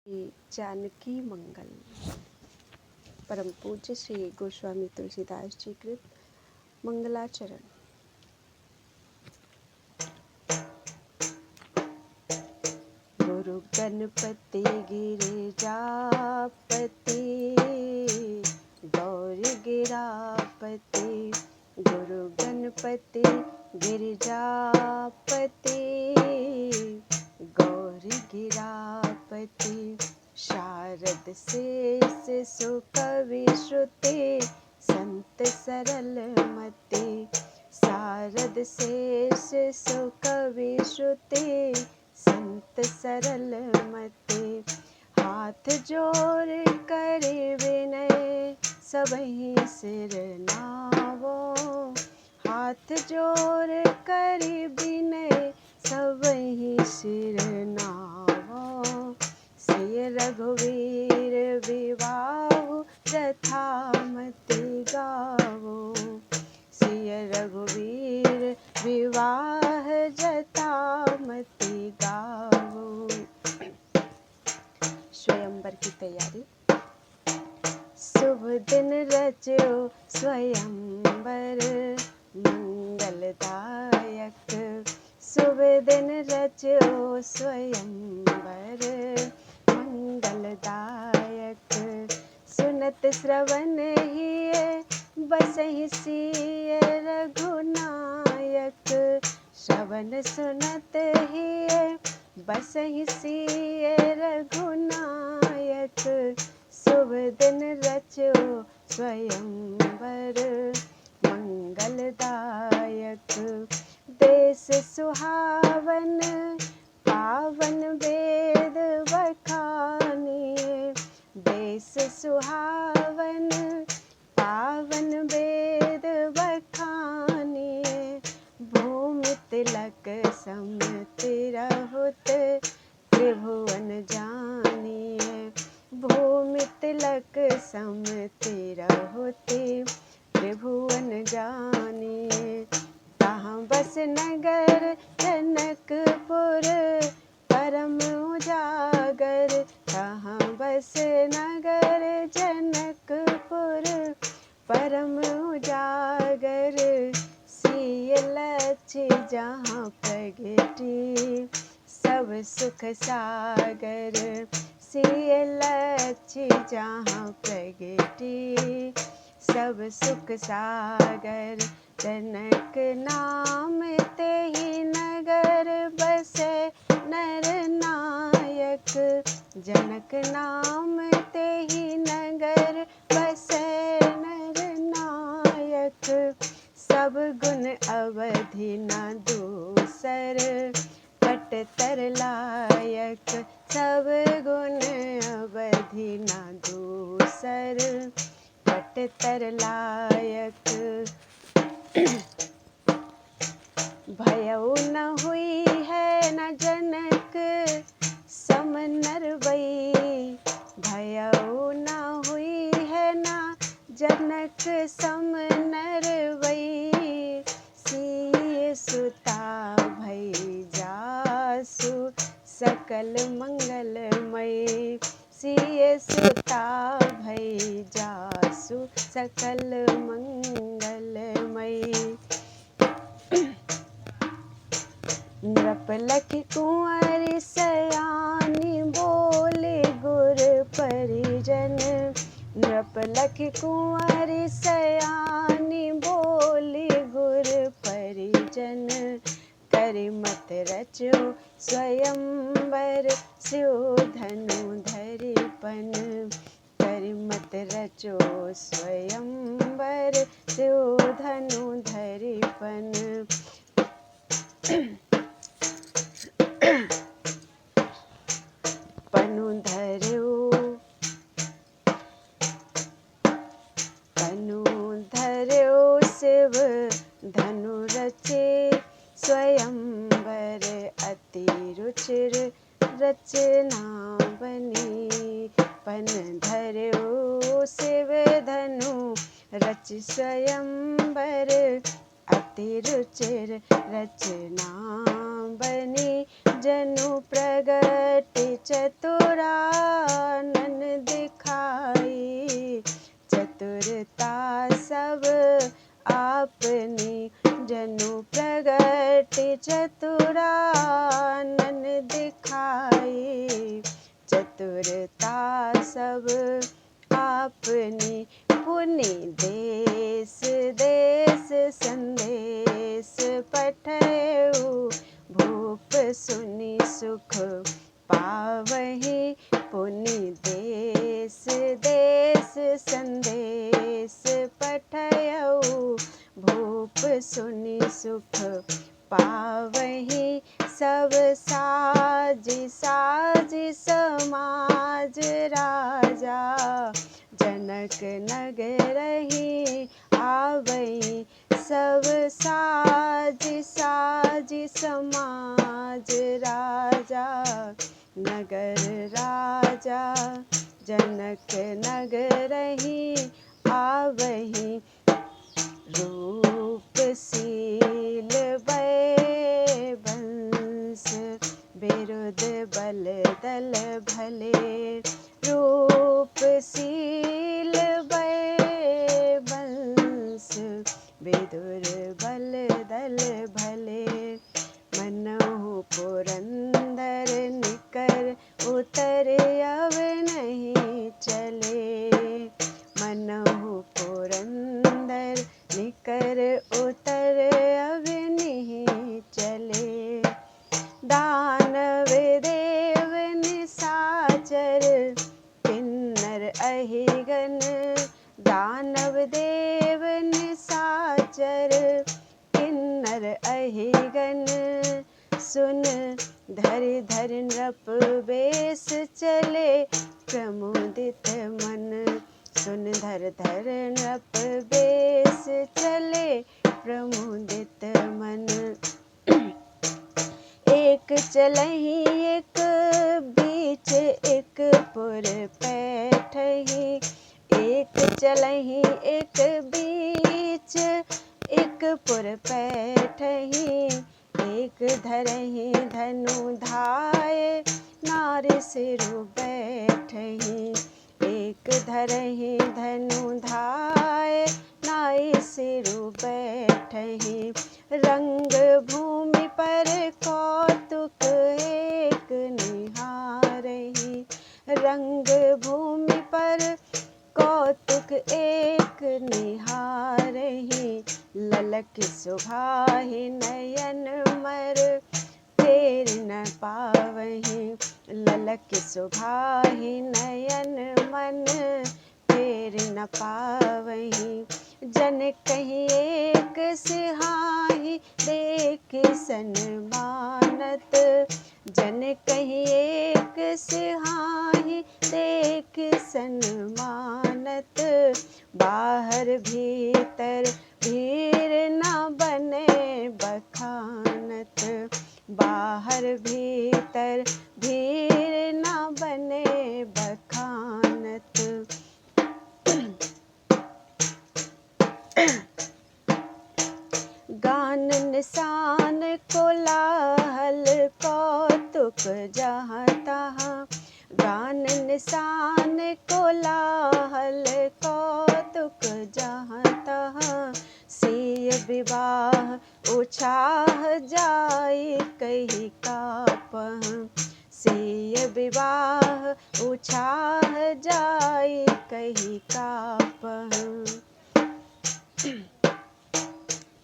जानकी मंगल। परम पूज्य श्री गोस्वामी तुलसीदास जी कृत मंगलाचरण। गुरु गणपति गिरिजापति गौर गिरापति, गुरु गणपति गिरिजापति गौर गिरापति, शारद शेष सुकवि श्रुति संत सरल मति, शारद शेष सुकवि श्रुति संत सरल मति, हाथ जोड़ कर विनय सबहि सिर नावो, हाथ जोड़ कर विनय सबहि सिर नावो, सिय रघुवीर विवाहु जथामति गावो, सिय रघुवीर विवाह जथामति गावो। स्वयंवर की तैयारी। शुभ दिन रचो स्वयंवर मंगलदायक, शुभ दिन रचो स्वयंवर मंगलदायक, सुनत श्रवण हिय बसहि सिय रघुनायक, श्रवण सुनत हिय बसहि सिय रघुनायक, शुभ दिन रचो स्वयंवर मंगलदायक, देश सुहावन पावन वेद बखानिए, देश सुहावन पावन वेद बखानिए, भूमि तिलक समति रहुत त्रिभुवन जानिए, भूमि तिलक समति रहुत त्रिभुवन जानिए, तहाँ बस नगर जनकपुर परम उजागर, तहाँ बस नगर जनकपुर परम उजागर, सिय लक्ष्य जहाँ प्रगटी सब सुख सागर, सिय लक्ष्य जहाँ प्रगटी सब सुख सागर, जनक नाम तेहि नगर बसे नर नायक, जनक नाम तेहि नगर बसे नर नायक, सब गुण अवधि न दूसर पट तर लायक, सब गुण अवधि न दूसर पट तर लायक, भयउ न हुई है न जनक सम नरवई, भयउ न हुई है न जनक सम नरवई, सिय सुता भई जासु सकल मंगलमयी, सिय सुता भई जासु सकल मंगलमयी, नृप लखि कुंवरि सयानी बोले गुर परिजन, नृप लखि कुंवरि सयानी बोले गुर परिजन, करि मत रचो स्वयंवर स्यो धनु धरिपन, करि मत रचो स्वयंवर स्यो धनु धरिपन, पनु धर्यो शिव धनु रचे, स्वयंवर अति रुचिर रचना बनी, पन धर्यो शिव धनु रच स्वयंवर अति रुचिर रचना बनी, जनु प्रगट चतुरा करता सब आपनी पुनि देश देश संदेश पठयऊ भूप सुनि सुख पावहि पुनि देश देश संदेश पठयऊ भूप सुनि सुख पावहि सब साजि साजि समाज राजा जनक नगरहि आवै सब साजि साजि समाज राजा नगर राजा जनक नगरहि आवहि रूपशील भय वंश विरुद्ध बल दल भले रूपशील भय वंश विदुर बल दल भले मनहु पुरंदर निकर उतर अब नहीं चले मनहु पुरंदर निकर उतर अब नहीं चले दानव देव निशाचर किन्नर अहिगन दानव देव निशाचर किन्नर अहिगन सुन धरि धरि नृप बेस चले प्रमुदित मन सुन धर धर नृप बेस चले प्रमुदित मन एक चलहि एक बीच एक पुर पैठहि एक चलहि एक बीच एक पुर पैठहि एक धरहि धनु धाय नारि सिरु बैठहि एक धरहि धनु धाय नाइ सिरु बैठहि रंग भूमि पर कौतुक एक निहारहि रंग भूमि पर कौतुक एक निहारहि ललक सुभाहि नयन मर फेर न पावहि ललक सुभाहि नयन मन फेर न पावहि जन कहि एक सिहाहि देख सन्मानत जन कहि एक सिहाहि देख सन्मानत बाहर भीतर भीड़ न बने बखानत बाहर भीतर भीड़ न बने बखानत गान निशान कोलाहल कौतुक जहाँ तहाँ गान निशान कोलाहल कौतुक जहाँ तहाँ सिय विवाह उछाह जाय कही कापह सिय विवाह उछाह जाय कही कापह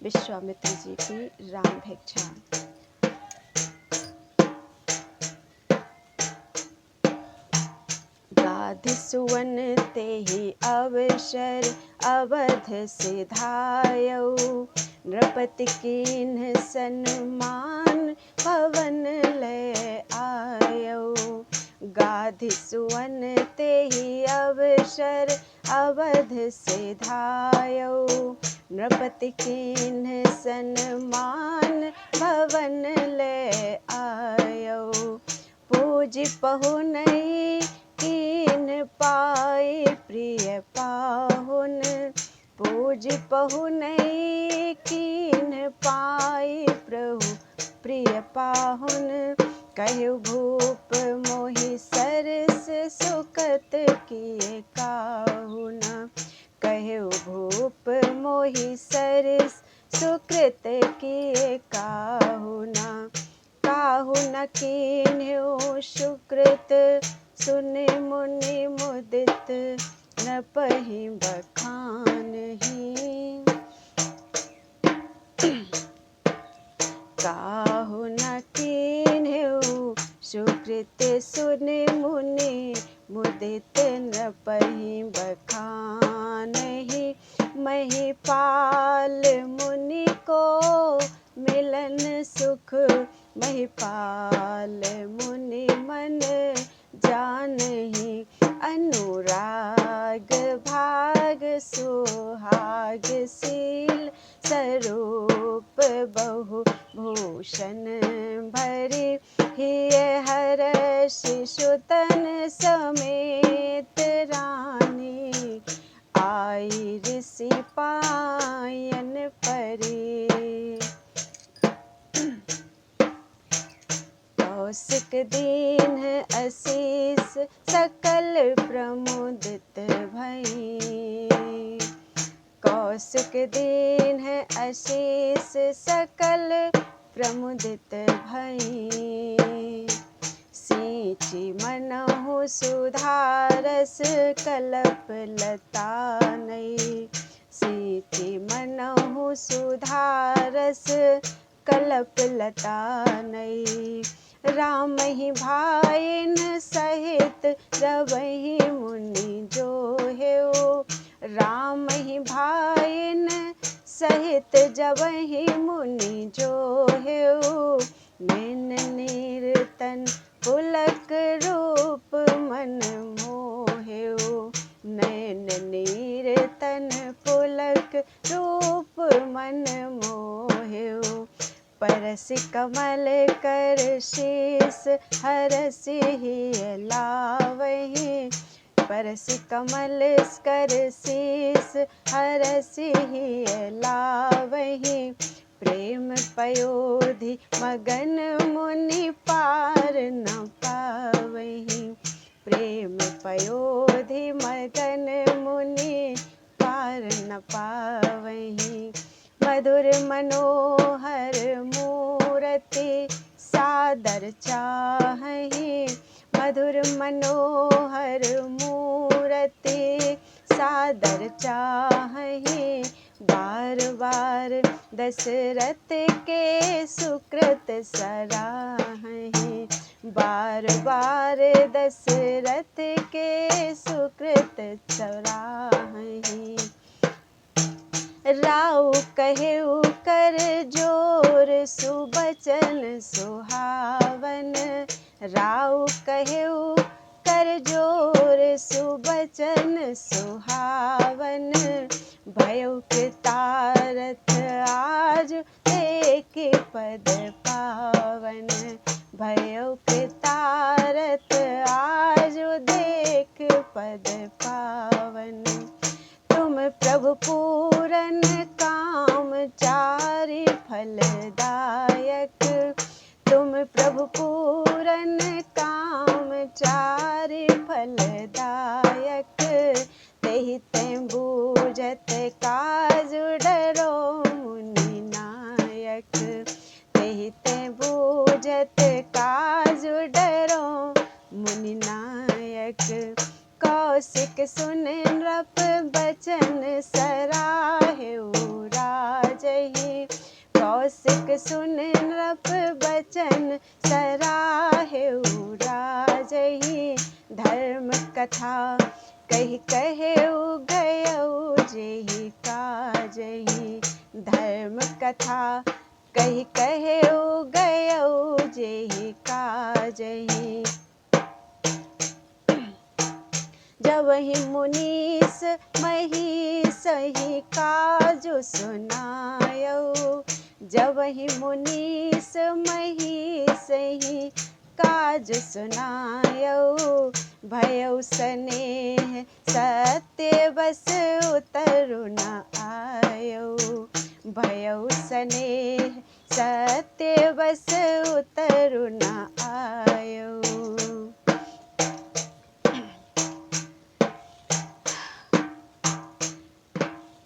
विश्वामित्र जी की राम भिक्षा। गाधि सुवन तेहि अवसर अवध सिधायऊ नृपति कीन्ह सन्मान पवन ले आयऊ गाधि सुवन तेहि अवसर अवध सिधायऊ नृपति कीन्ह सन्मान भवन ले आयऊ पूज पहुनई कीन पाई प्रिय पाहुन पूज पहुनई कीन पाई प्रभु प्रिय पाहुन कहु भूप मोहि सरस सुकत किए काहुन कहु भूप मोहि सरस सुकृत किए काहुना काहुन कीन्हु सुकृत सुनि मुनि मुदित नपहि बखानहि। काहू न कीन्हु सुकृत सुनि मुनि मुदित नपहि बखानहि। महिपाल मुनि को मिलन सुख महिपाल मुनि मन जानहि। अनुराग भाग सुहाग शील स्वरूप बहु भूषण भरी। हिय हरष सुतन समेत रानी आई ऋषि पायन परी। कौशिक दीन असीस सकल प्रमुदित भई। कौशिक दीन आशीष सकल प्रमुदित भई। सींचि मनहु सुधारस कलप लता नई। सींचि मनहु सुधारस कलप लता नई। रामहि भाइन सहित रवहि मुनि जोहेउ। रामहि भाइन सहित जवहि मुनि जोहेउ। नैन नीरतन पुलक रूप मन मोहेउ। नैन नीरतन पुलक रूप मन मोहेउ। परसि कमल कर शीस हरसि हिय लावहि। परसि कमल कर शीस हरसि हिय लावहि। प्रेम पयोधि मगन मुनि पार न पावहि। प्रेम पयोधि मगन मुनि पार न पावहि। मधुर मनोहर मूरति सादर चाहहि। मधुर मनोहर मूरति सादर चाहहि। बार बार दशरथ के सुकृत सराहहि। बार बार दशरथ के सुकृत सराहहि। राउ कहेउ कर जोर सुबचन सुहावन। राउ कहेउ कर जोर सुबचन सुहावन। भयउ कृतारथ आज देख पद पावन। भयउ कृतारथ आज देख पद पावन। तुम प्रभु पूरन काम चारि फलदायक। तुम प्रभु पूरन काम चारि फलदायक। तेहि तें बूझत काज डरो मुनि नायक। तेहि तें बूझत काज डरो मुनि नायक। कौशिक सुनि नृप बचन सराहेउ राजहि। कौशिक सुनि नृप बचन सराहेउ राजहि। धर्म कथा कहि कहेउ गयउ जेहि काजहि। धर्म कथा कहि कहेउ गयउ जेहि काजहि। जवहि मुनीस महिषहि काजु सुनायउ। जवहि मुनीस महिषहि काजु सुनायउ। भयउ स्नेह सत्य बस उतरु न आयउ। भयउ स्नेह सत्य बस उतरु न आयउ।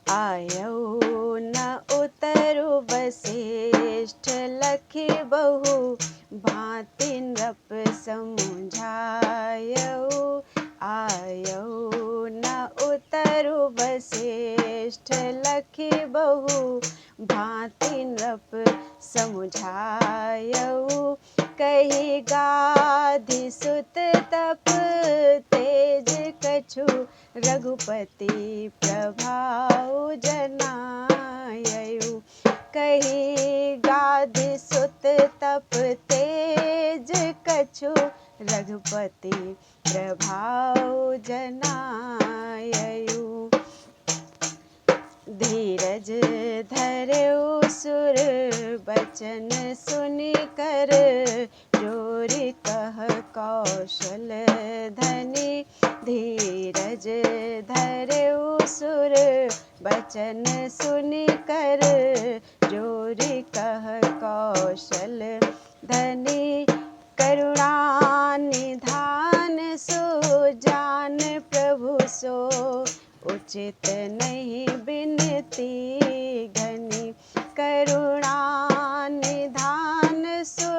आयउ न उतरु वसिष्ठ लखि बहु भांति नृप समुझायउ। आयौ न उतरु वसिष्ठ लखी बहु भांति नृप समुझायऊ कही गाधि सुत तप तेज कछु रघुपति प्रभाव जनायऊ कही गाधि सुत तप तेज कछु रघुपति प्रभाव जनायऊ धीरज धरऊ सुर बचन सुनि कर जोरि कह कौशल धनी धीरज धरऊ सुर बचन सुनि कर जोरि कह कौशल धनी करुणा निधान सो जान प्रभु सो उचित नहीं बिनती घनी करुणा निधान सो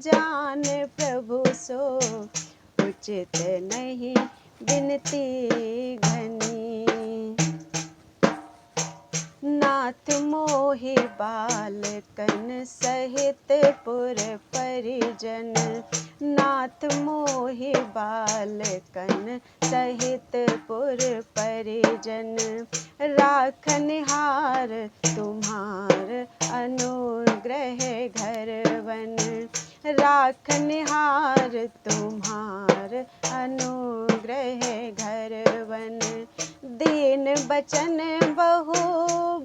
जान प्रभु सो उचित नहीं बिनती घनी नाथ मोहि बालकन सहित पुर परिजन नाथ मोहि बालकन सहित पुर परिजन राखनिहार तुम्हार अनुग्रह घरवन राखनिहार तुम्हार अनुग्रह घरवन दीन बचन बहु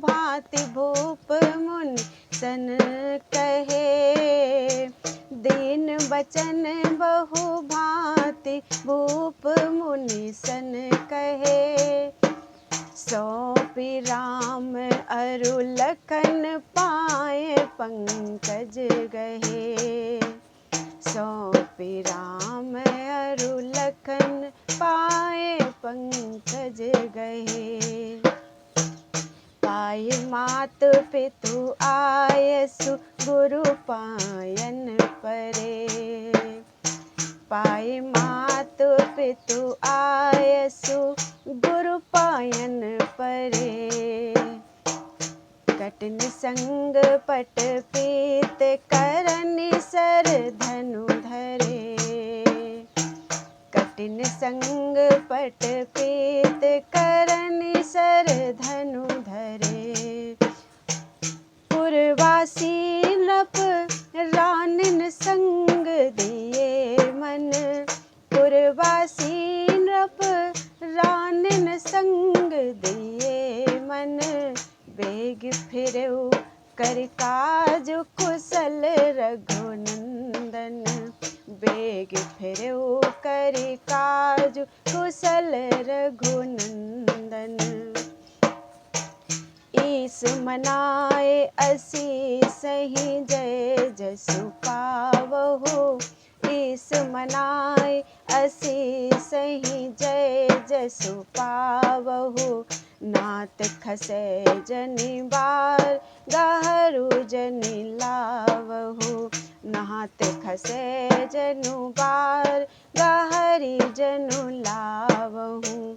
भांति भूप मुनि सन कहे दीन बचन बहु भांति भूप मुनि सन कहे सौंपी राम अरु लखन पाए पंकज गहे सौंपी राम अरु लखन पाए पंकज गहे पाय मात पितु आयसु गुरु पायन परे पाय मात पितु आयसु गुरु पायन परे कटन संग पट पीत करनि सर धनु धरे कटिन संग पट पीत करनि सर धनु धरे पुरवासी नृप रानिन संग दिए मन पुरवासी नृप रानिन संग दिए मन बेग फिरऊ कर काज कुशल रघुनंदन बेग फिरऊ कर काज कुशल रघुनंदन ईस मनाए असी सही जय जसु पावहु ईस मनाए असी सही जय जसु पावहु नात खसे जनि बार गहरू जनि लावहु नात खसे जनु बार गहरी जनु लावहु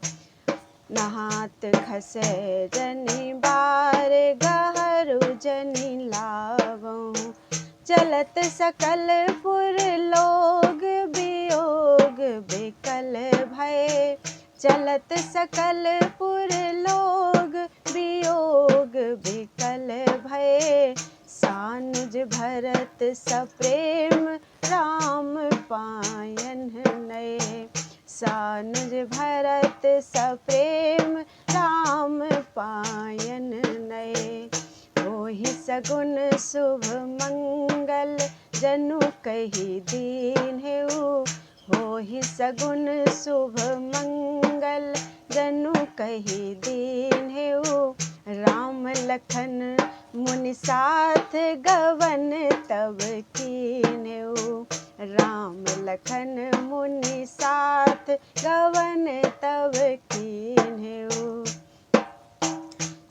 नहात खसे जनि बार गहरू जनि लावहु चलत सकल पुर लोग वियोग बिकल भय चलत सकल पुर लोग वियोग बिकल भय सानुज भरत सप्रेम राम पायन नये सानुज भरत सप्रेम राम पायन नये होहि सगुन शुभ मंगल जनु कही दीन्हु होहि सगुन शुभ मंगल जनु कही दीन्हु राम लखन मुनि साथ गवन तब कीन्हु राम लखन मुनि साथ गवन तब कीन्हु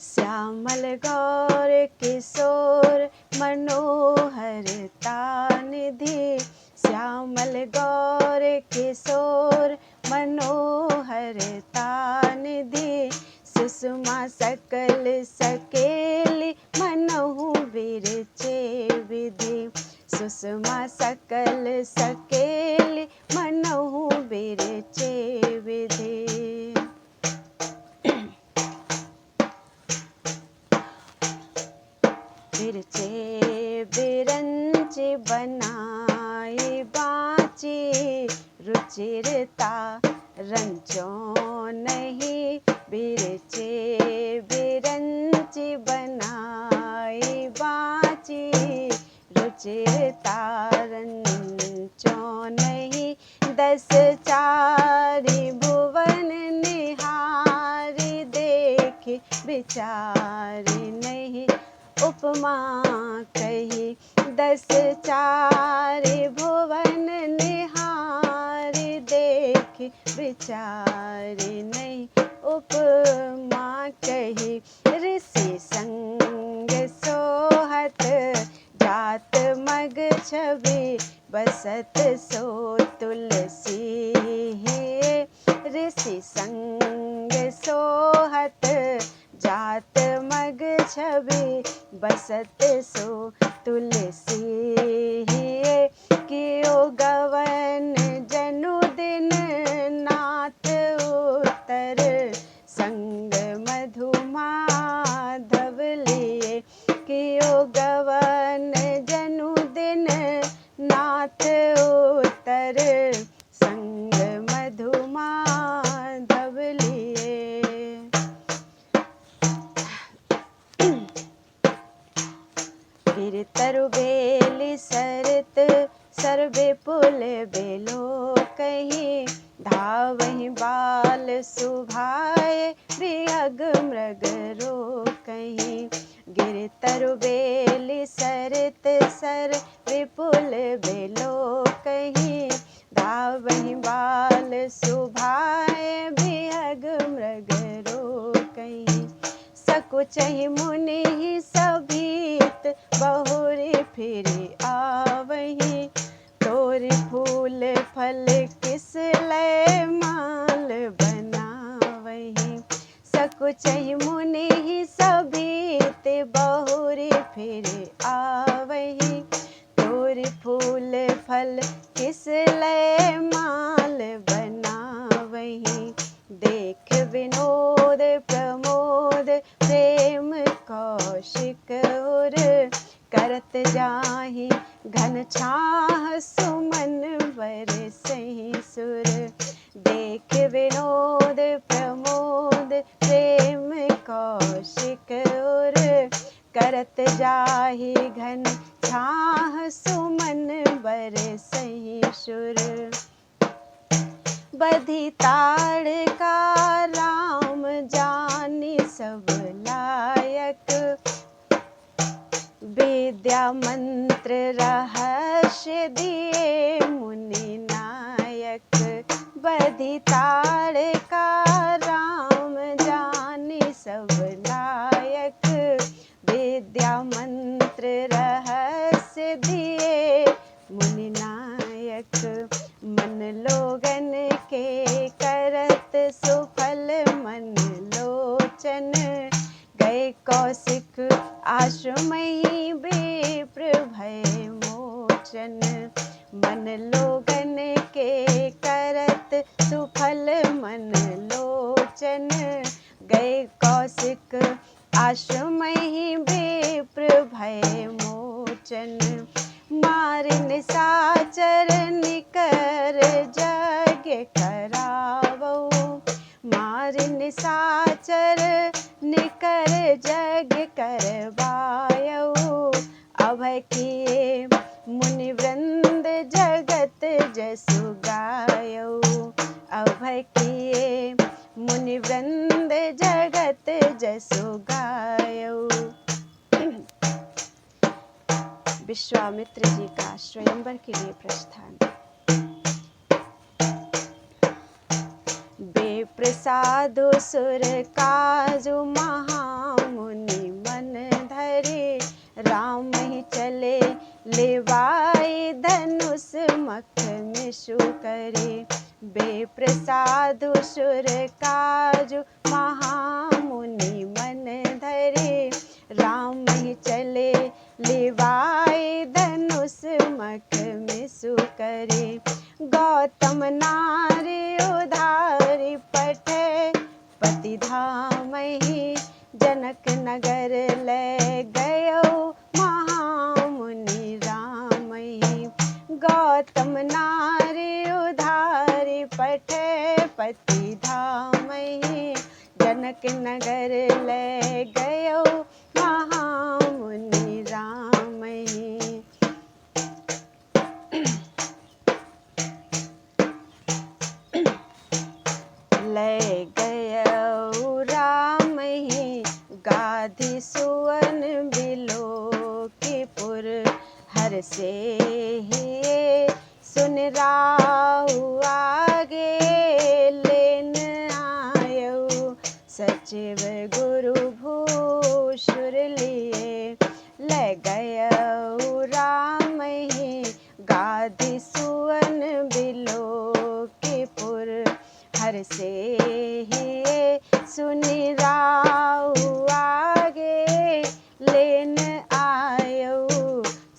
श्यामल गौर किशोर मनोहर तानिधि श्यामल गौर किशोर मनोहर करता निधि, सुषमा सकल सकेली मनहु बिरचे विधि, सुषमा सकल सकेली मनहु बिरचे विधि। बिरचे बिरंच बनाए बाँची, रुचिरता रंचो नहीं, बिरचे बिरंच बनाए बाँची, रुचिरता रंचो नहीं, 10 चारि भुवन निहारी देखी विचारी नहीं, उपमा कही 10 चारि भुवन निहारी देखी विचारी नहीं, उपमा कही ऋषि संग सोहत, जात मग छवि बसत सो तुलसी है, ऋषि संग सोहत, जात मग छवि बसत सो तुलसी है, कियो गवन जनु दिन नाथ उत्तर, संग मधु माधव लिए, कियो गवन जनु दिन नाथ उत्तर, संग मधु माधव लिए। गिर तरु बेली सरत सर्वे पुल बेलो कहीं, धावहि बाल सुभाए बिहग मृग रो कहीं, गिर तरु बेली सरत सर्वे पुल बेलो कहीं, धावहि बाल सुभाए बिहग मृग रो कहीं, सकुचहि मुनि ही सभीत बहुरी फिरि आवहीं, तोरि फूल फल किस लय माल बनावहीं, सकुचहि मुनि ही सभीत बहुरी फिरि आवहीं, तोरि फूल फल किस लय माल बनावहीं, देख विनोद प्रमोद प्रेम कौशिक उर, करत जाहि घन छाह सुमन बरसहि सुर, देख विनोद प्रमोद प्रेम कौशिक उर, करत जाहि घन छाह सुमन बरसहि सुर। बधी ताड़ का राम जानी सब लायक, विद्या मंत्र रहस्य दिए मुनि नायक, बधी ताड़ का राम जानी सब लायक, विद्या मंत्र रहस्य दिए मुनि नायक, मन लोगन के करत सुफल मन लोचन, गए कौशिक आश्रमहि विप्र भय मोचन, मन लोगन के करत सुफल मन लोचन, गए कौशिक आश्रमहि विप्र भय मोचन, मारि निशाचर निकर यज्ञ करावऊ, मारि निशाचर निकर यज्ञ करवायऊ, अभय किए मुनि वृंद जगत जसु गायऊ, अभय किए मुनि वृंद जगत जसु गायऊ। विश्वामित्र जी का स्वयंवर के लिए प्रस्थान। बेप्रसादु सुर काजु महामुनि मन धरे, राम ही चले लेवाई धनुष मख मिशु करे, बेप्रसादु सुर काजु महामुनि मन धरे। राम ही चले लिवाए धनुष मख मिसु करे। गौतम नारी उधारी पठे पति धाम ही। जनक नगर ले गयो महामुनि राम ही। गौतम नारी उधारी पठे पति धाम ही। जनक नगर ले गयो महामुनि राम ही। ले गयो राम ही गाधी सुवन बिलोकीपुर। हर से ही सुन राहु आगे लेन आयो। सचिव गुरु भूषुर लिए ले गयो राम ही गाधी सुवन बिलोकीपुर। हर से ही सुनि राहु आगे लेन आयो।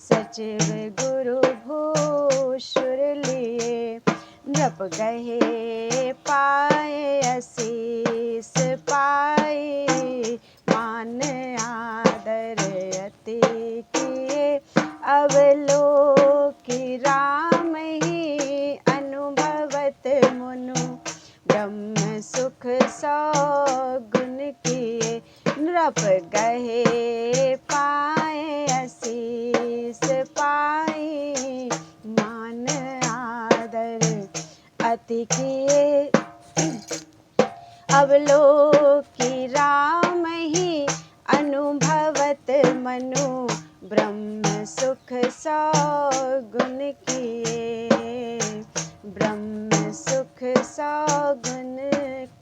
सचिव गुरु भूषुर लिए नृप गहे पाए आशीष पाए। मान आदर अति किए अवलोकी राम ही। अनुभवत मुनु ब्रह्म सुख सौ गुण किए। नृप गहे पाए आशीष पाए। मान आदर अति किए अवलोकी राम ही। अनुभवत मनु ब्रह्म सुख सौ गुण किए। ब्रह्म सुख सौ गुण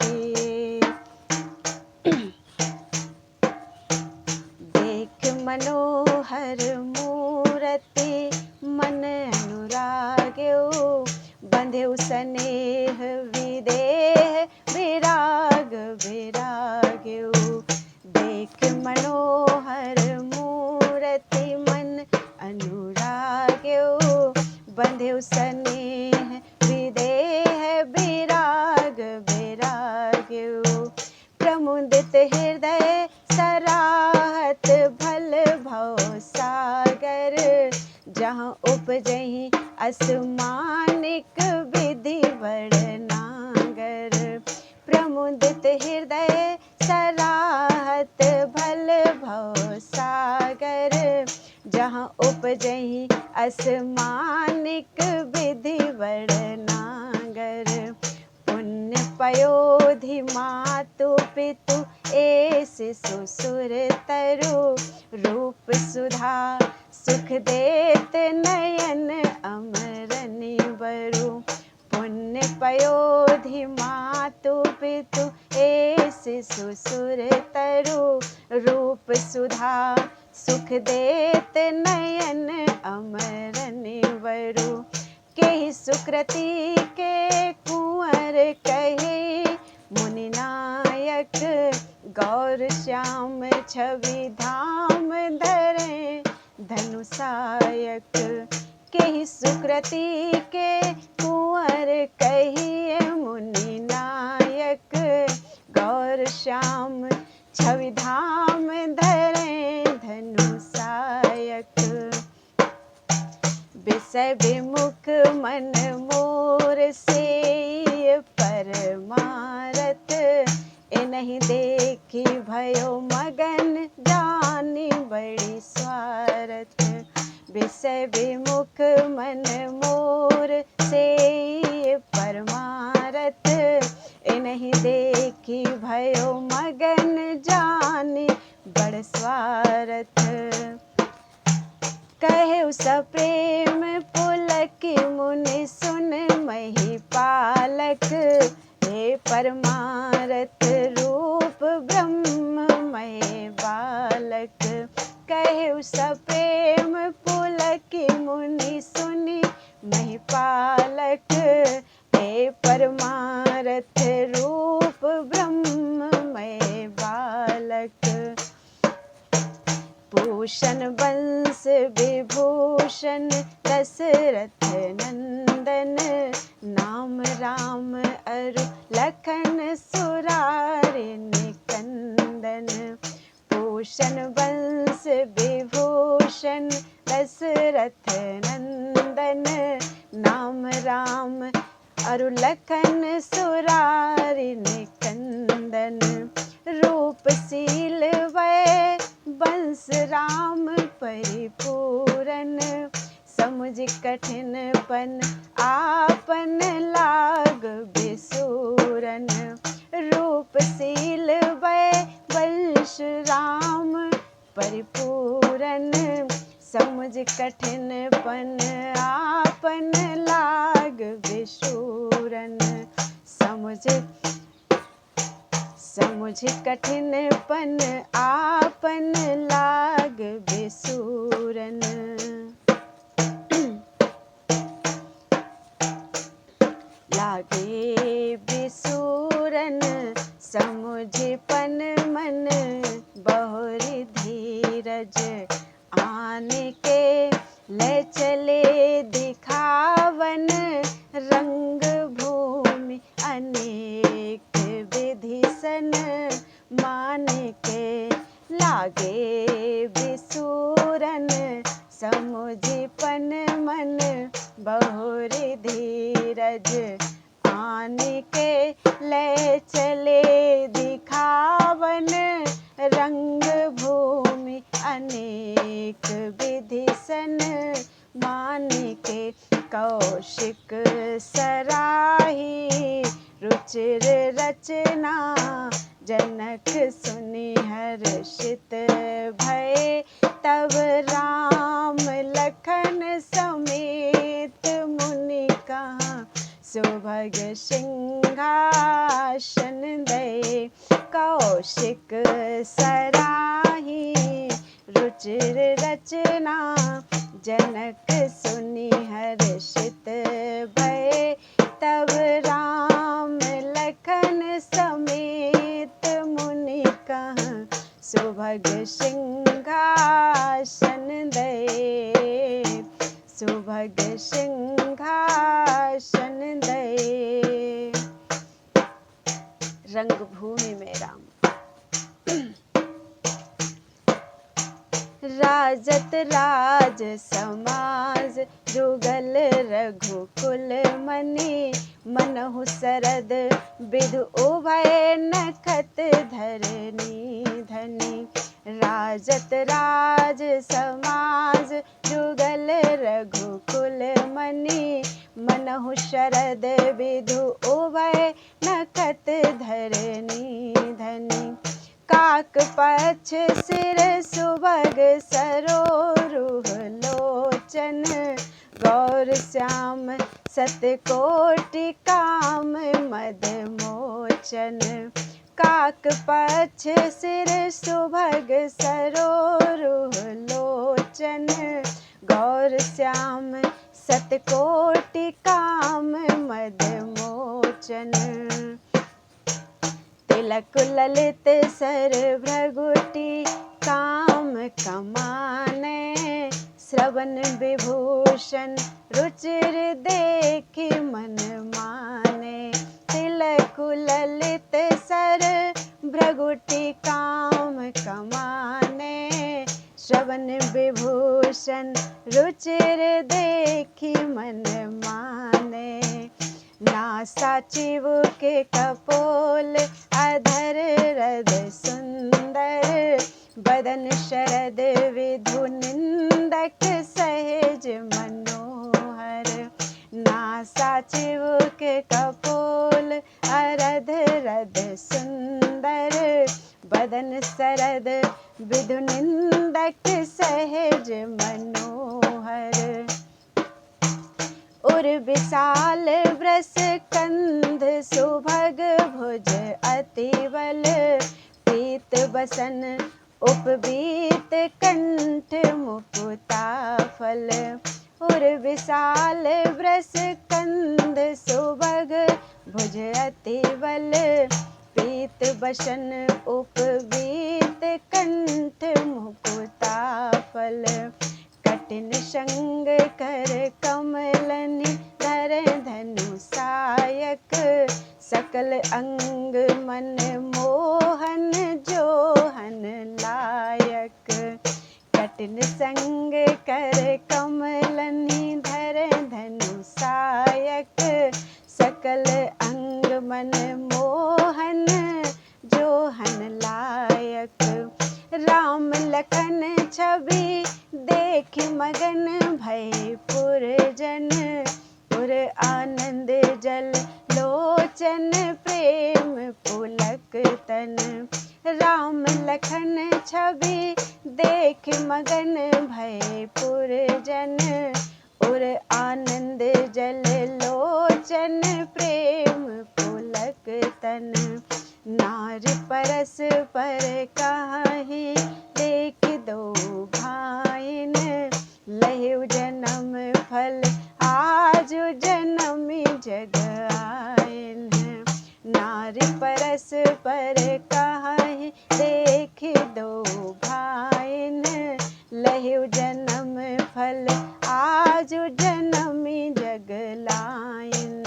किए। देख मनोहर मूरति मन अनुराग्यो। बंध्यो स्नेह विदेह विराग विराग्यो। देख मनोहर मूरति मन अनुराग्यो। बंध्यो स्नेह विदेह विराग विराग्यो। प्रमुदित हृदय सराहत भल भव सागर। जहाँ उपजहि असमानिक विधि बड़नागर। प्रमुदित हृदय सराहत भल भव सागर। जहाँ उपजहि असमानिक विधि बड़नागर। पुण्य पयोधि मातु पितु एस ससुर तरु। रूप सुधा सुख देत नयन अमरनि बरु। पुण्य पयोधि मातु पितु एस ससुर तरु। रूप सुधा सुख देत नयन अमरनि बरु। केहि सुकृति के कुंवर कहे मुनि नायक। गौर श्याम छवि धाम धरे धनुषायक। केहि सुकृति के कुंवर कहिए मुनि नायक। गौर श्याम छवि धाम धरे धनुषायक। विषय विमुख मन मोर से परमारथ। इन्हीं देखी भयो मगन जानी बड़ी स्वार्थ। विषय विमुख मन मोर से परमारथ। इन्हीं देखी भयो मगन जानी बड़ स्वार्थ। कहे उस प्रेम पुलक मुनि सुन मही पालक। हे परमारथ रूप ब्रह्ममय बालक। कहे उस प्रेम पुलक मुनि सुनि मही पालक। हे परमार्थ रूप ब्रह्ममय बालक, भूषण वंश विभूषण दशरथ नंदन, नाम राम अरु लखन सुरारि निकंदन। भूषण वंश विभूषण दशरथ नंदन, नाम राम अरु लखन सुरारि निकंदन। रूपशील वै वंश राम परिपूरन, समुझ कठिनपन आपन लाग बिसूरन। रूपशील वै वंश राम परिपूरन, समुझ कठिनपन आपन लाग बिसूरन। समुझ कठिनपन आपन लाग बिसूरन। लागे बिसूरन समुझपन मन, बहुरी धीरज आन के ले चले दिखावन। रंग भूमि अनेक विधि सन मान के, लागे बिसूरन समुझपन मन, बहुरी धीरज आन के ले चले दिखावन। रंग भूमि अनेक विधि सन मान के, कौशिक सराही रुचिर रचना। जनक सुनि हर्षित भये, तब राम लखन समेत मुनि कहाँ सुभग सिंहासन दये। कौशिक सराही रुचिर रचना, जनक सुनि हर्षित भये, तब राम लखन समेत मुनि कहाँ सुभग सिंहासन दये। सुभग सिंहासन दये। रंगभूमि में राम। राजत राज समाज जुगल रघुकुल मनि, मनहु सरद विधु उभय नखत धरनी धनी। राजत राज समाज जुगल रघुकुल मनि, मनहु शरद विधु उभय नखत धरनी धनी। काक पक्ष सिर सुभग सरोरुह लोचन, गौर श्याम सतकोटि काम मद मोचन। काक पक्ष सिर सुभग सरोरुह लोचन, गौर श्याम सतकोटि काम मद मोचन। तिलक ललित सर भ्रगुटि काम कमाने, श्रवण विभूषण रुचिर देखि मन माने। तिलक ललित सर भ्रगुटि काम कमाने, श्रवण विभूषण रुचिर देखि मन माने। नासा चिबुके कपोल अधर रद सुंदर, बदन शरद विधु निंदक सहज मनोहर। नासा चिबुके कपोल अरध रद सुंदर, बदन शरद विधु निंदक सहज मनोहर। उर विशाल व्रस कंध सुभग भुज अति बल, पीत बसन उपबीत कंठ मुकुता फल। उर विशाल ब्रस कंद सुभग भुज अति बल पीत बसन उपवीत कंठ मुकुता फल कठिन संग कर कमलनि धर धनु सायक सकल अंग मन मोहन जोहन लायक कठिन संग कर कमलनि धर धनु सायक सकल अंग मन मोहन जोहन लायक राम लखन छवि देख मगन भय पुरजन पुर आनंद जल लोचन प्रेम पुलक तन राम लखन छवि देख मगन भय पुरजन उर आनंद जल लोचन प्रेम पुलक तन नार परस पर काहे देख दो भाइन लहु जन्म फल आज जन्मी जग आयन नार परस पर काहे देख दो भाइन लहु जन्म फल आज जन्मी जग लायन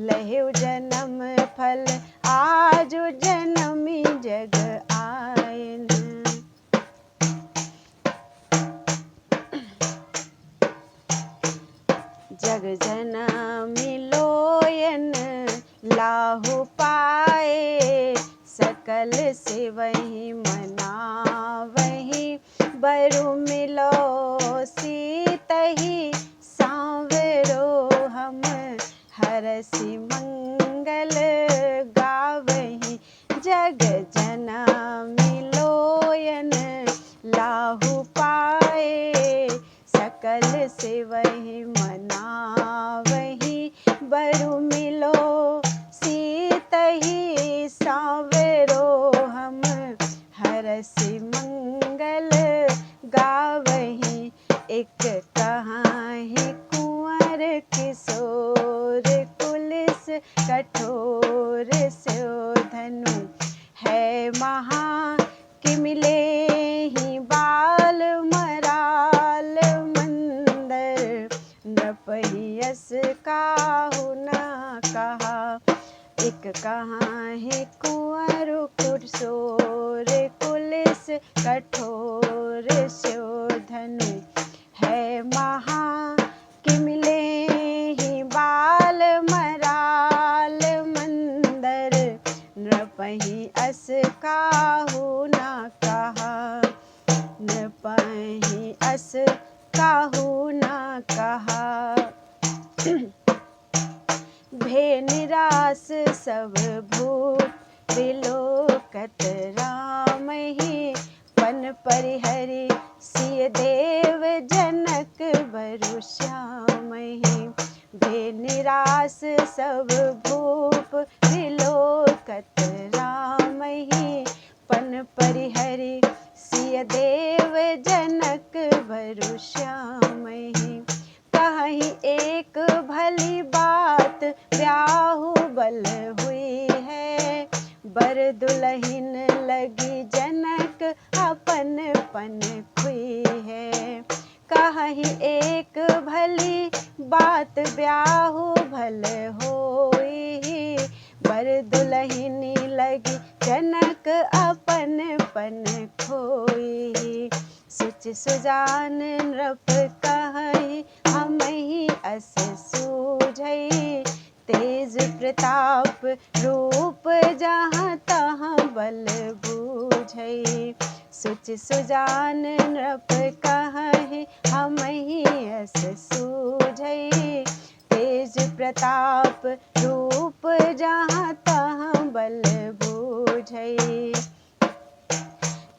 लहु जन्म फल आज जन्मी जग आयन। जग जनमी लोयन लाहु पाए सकल से वही मनावही बरु मिलो सीतही सांवरो हम हरसि मंगल गावही जग जनमी लोयन लाहु पाए सकल से वही मनावही बरु मिलो सीतही सांवरो हम हरसि मंगल गावही एक कहाही कुंवर किशोर कुलिस कठोर स्यो धनु है महा कि मिले ही बाल मराल मंदर नृपयस काहु न कहा एक कहाही कुंवर किशोर कुलिस कठोर स्यो धनु है महा कि मिले ही बाल मराल मंदर नृपहि अस काहु न कहा नृपहि अस काहु न कहा भे निरास सब भूत विलोकत राम ही पन परिहरि सिय देव जनक बरु श्याम ही भे निरास सब भूप विलोकत राम ही पन परिहरि सिय देव जनक बरु श्याम ही कहीं एक भली बात ब्याहु बल हुई है बर दुल्हन लगी जनक अपन पन खुई है कहीं एक भली बात ब्याहु भल होई बर दुल्हनी लगी जनक अपन पन खोई सुच सुजान नृप कहि हम ही अस सूझई तेज प्रताप रूप जहाँ तहाँ बल बूझई सुच सुजान नृप कहि हम ही अस सूझई तेज प्रताप रूप जहाँ तहाँ बल बूझई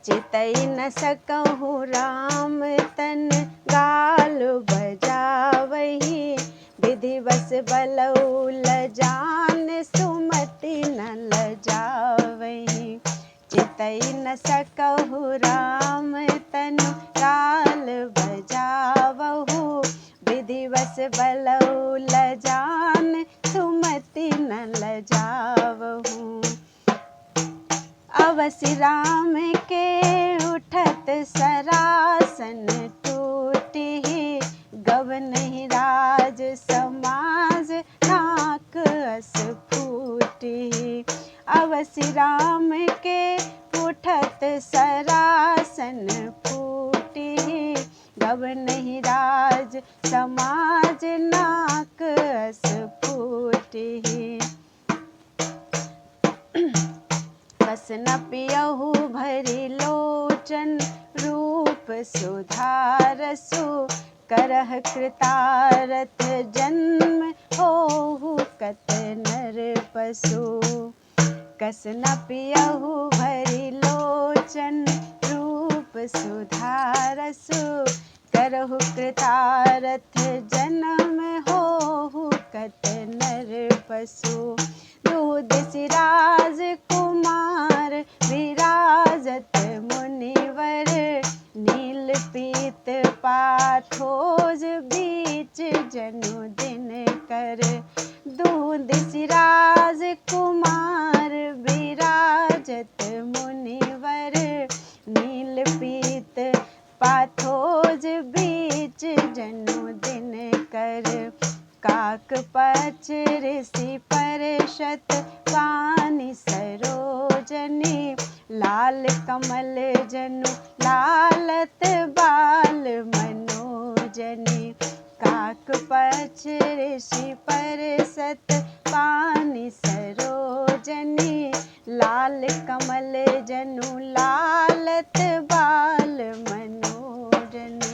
चितई न सकहु राम तन गाल बजावही विधिवश बलऊ लजान सुमति न लजावही चितई न सकहु राम तन गाल बजावहु दिवस बलौ लजान, सुमति न लजावहूँ। अवसि राम के उठत सरासन टूटी, गवनहि राज समाज नाक अस फूटी। अवसि राम के उठत सरासन फूटी, गवनहि राज समाज नाक अस फूटी। कस न पियहु भरी लोचन, रूप सुधारसु करह कृतारथ जन्म, होहु कत नर पशु। कस न पियहु भरी लोचन, रूप सुधारसु करहु कृतारथ जन्म, होहु कत नर पशु। दूधसि राज कुमार विराजत मुनिवर, नील पीत पाथोज बीच जनु दिन कर। दूधसि राज कुमार विराजत मुनिवर, नील पीत पाथोज बीच जनु दिन कर। काक पच ऋषि परषत पानि सरोजनी, लाल कमल जनु लालत बाल मनोजनी। काक पच ऋषि परषत पानि सरोजनी, लाल कमल जनु लालत बाल मनोजनी।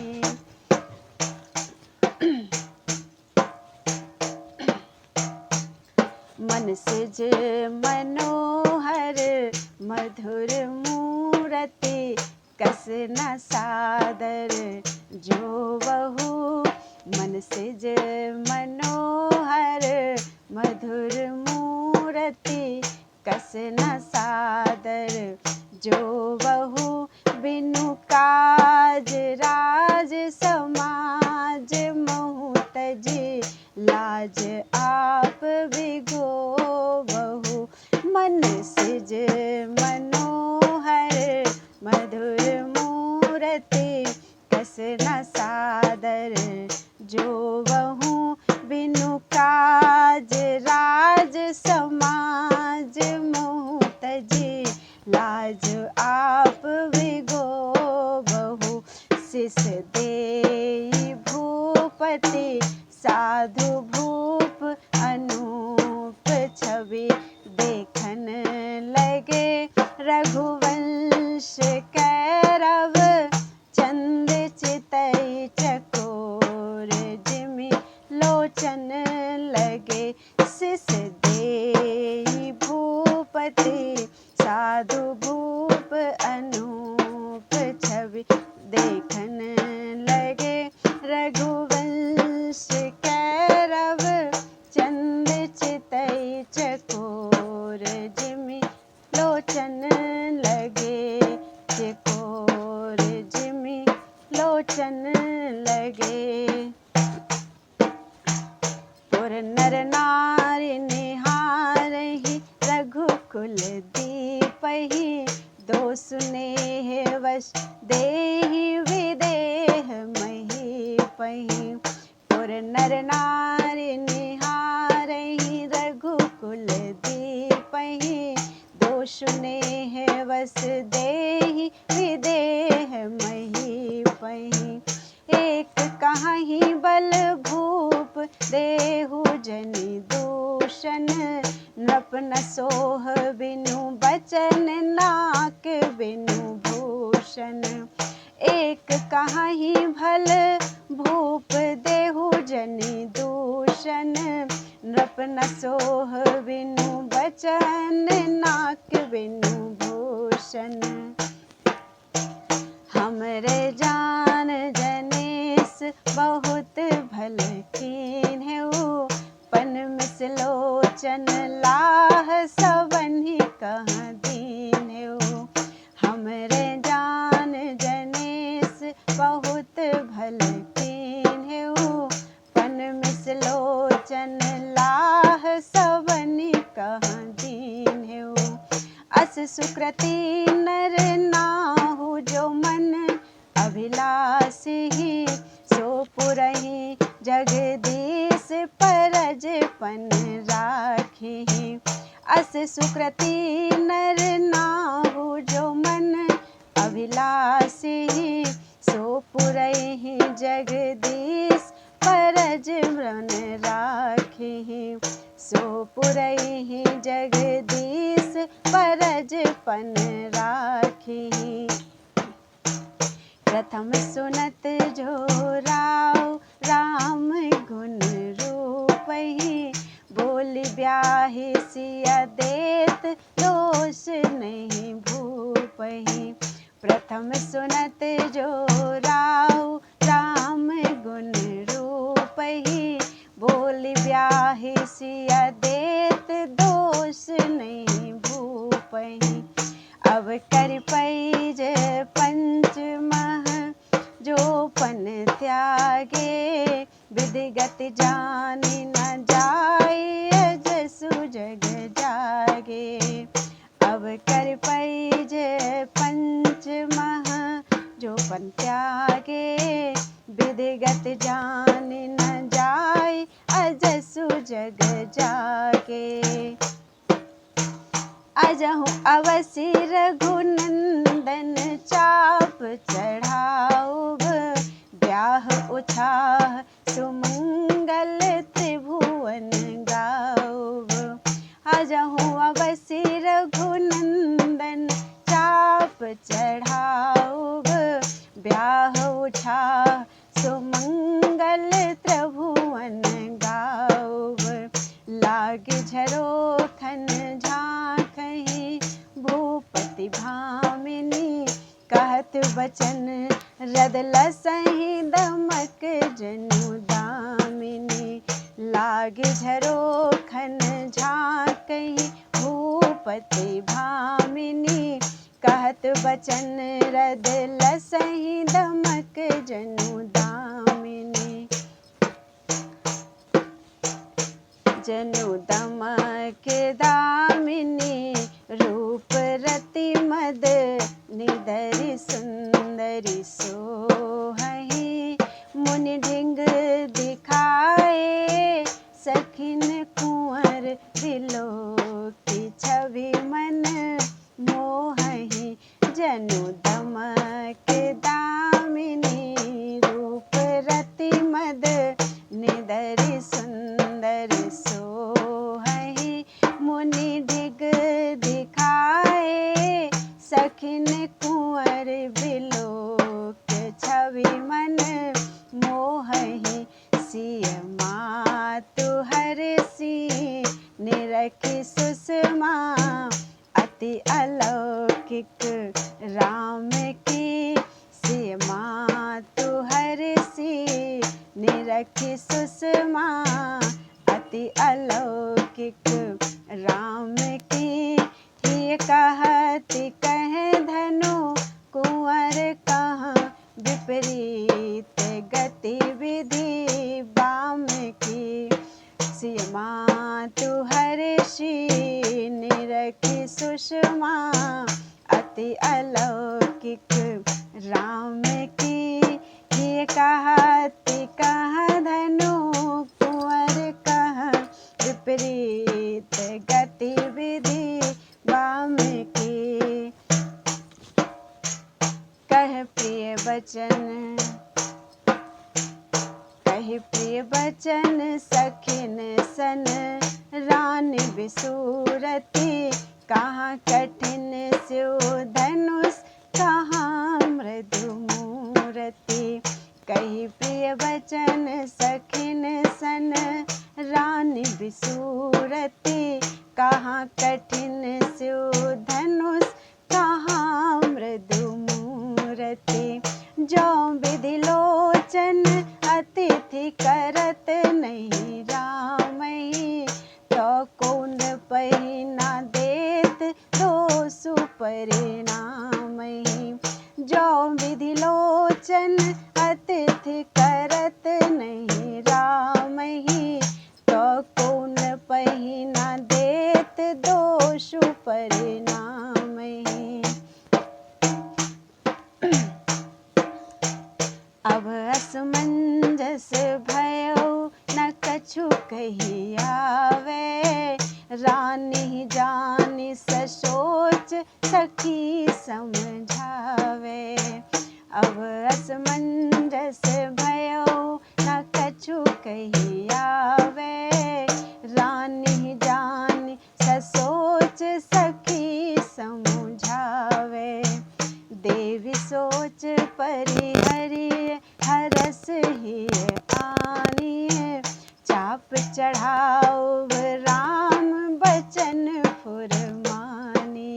मन सिज मनोहर मधुर मूरति, कस न सादर जोवहु। मन सिज मनोहर मधुर मूरति, कस न सादर जोवहु। बिनु काज राज समाज महु तजी, लाज आप बिगोवहु। मन सिज मनोहर मधुर मूरति, कस न सादर जोवहु। बिनु काज राज समाज महु तजी, लाज आप बिगोवहु। सिस देई भूपति साधु भूप, अनूप छवि देखन लगे। रघुवंश कैरव चंद चितई चकोर, जिमि लोचन लगे। सिस देई भूपति साधु भूप, अनूप छवि देखन लगे। रघुवंश कैरव चंद चितई चकोर, जिमि लोचन लगे। चकोर जिमि लोचन लगे। पुर नर नारी निहारहि, रघुकुल दीपहि। दो सुनेह वश देहि, विदेह महीपहि। पुर नर नारी निहारहि, रघुकुल दीपहि। दो सुनेह वश देहि, विदेह महीपहि। एक कहाहि बल भूप, देहु जनि दूषण। नृप न सोह बिनु बचन, नाक बिनु भूषण। एक कहाहि भल भूप, देहु जनि दूषण। नृप न सोह बिनु बचन, नाक बिनु भूषण। हमरे जान जनेस बहुत भल कीन्हु। पन मिस लोचन लाह, सबन्हि कहाँ दीन्हु। हमरे जान जनेस बहुत भल कीन्हु। सुकृति नर नाहु जो मन अभिलाष ही सो पुरहि जगदीश परज पन राखी। अस सुकृति नर नाहु जो मन अभिलाष ही सो पुरहि जगदीश परज मन राखी। सो पुरहि जगदीश परज पन राखी। प्रथम सुनत जो राव राम गुण रूपहि बोल ब्याहि सिया देत दोष नहीं भूपहि। प्रथम सुनत जो राव राम गुण रूपहि बोल ब्याहि सिया देत दोष नहीं भूपहि। अब कर पैज पंचमह जो पन त्यागे विधिगत जानि न जाय जसु जग जागे। अब कर पैज पंचमह जो पन त्यागे विधिगत जानि न जाय अजसु जग जागे। अजहु अवसि रघुनंदन चाप चढ़ाऊब ब्याह उछाह सुमंगल त्रिभुवन गाऊब। अजहु अवसि रघुनंदन चाप चढ़ाऊब ब्याह उछाह सुमंगल त्रिभुवन गाऊब। लाग झरोखन झांकहि भूपति भामिनी कहत बचन रदल सही दमक जनु दामिनी। लाग झरोखन झांकहि भूपति भामिनी कहत बचन रदल सही दमक जनु दामिनी। जनु दमक दामिनी रूप रति मद निदरि सुंदरी सोहहि। मुनि ढिंग दिखाए सखिन कुंवर बिलोकी छवि मन मोहहि। जनु दमक दामिनी रूप रति मद निदरि सुंदर सोहहि। मुनि ढिग दिखाए सखिन कुंवर बिलोक छवि मन मोहहि। सिय मातु हरषि निरखि सुषमा अति अलौकिक राम की। सिय मातु हरषि निरखि सुषमा अति अलौकिक राम की। हिय कहति कहे धनु कुंवर कहाँ विपरीत गतिविधि बाम की। सिय मातु हरषि निरखि सुषमा अति अलौकिक राम की। हिय कहति कहाँ धनु कुंवर कहाँ विपरीत गतिविधि बाम की। कह प्रिय बचन कहि प्रिय बचन सखिन सन रानी बिसूरती। कहाँ कठिन स्यो धनुष कहाँ मृदु मूरति। कहि प्रिय बचन सखिन सन रानी बिसूरती। कहाँ कठिन स्यो धनुष कहाँ मृदु मूरति। जो विधि लोचन अतिथि करत नहीं रामहि तो कौन पहिना देत दोषु परिणामहि। जो विधि लोचन अतिथि करत नहीं रामहि तो कौन पहिना देत दोषु परिणामहि। सोच सखी समझावे। अब असमंजस भयो न कछु कही आवे, रानी जानी ससोच सखी समझावे। देवी सोच परिहरि हरस ही आनी, चाप चढ़ाओ राम बचन फुरमानी।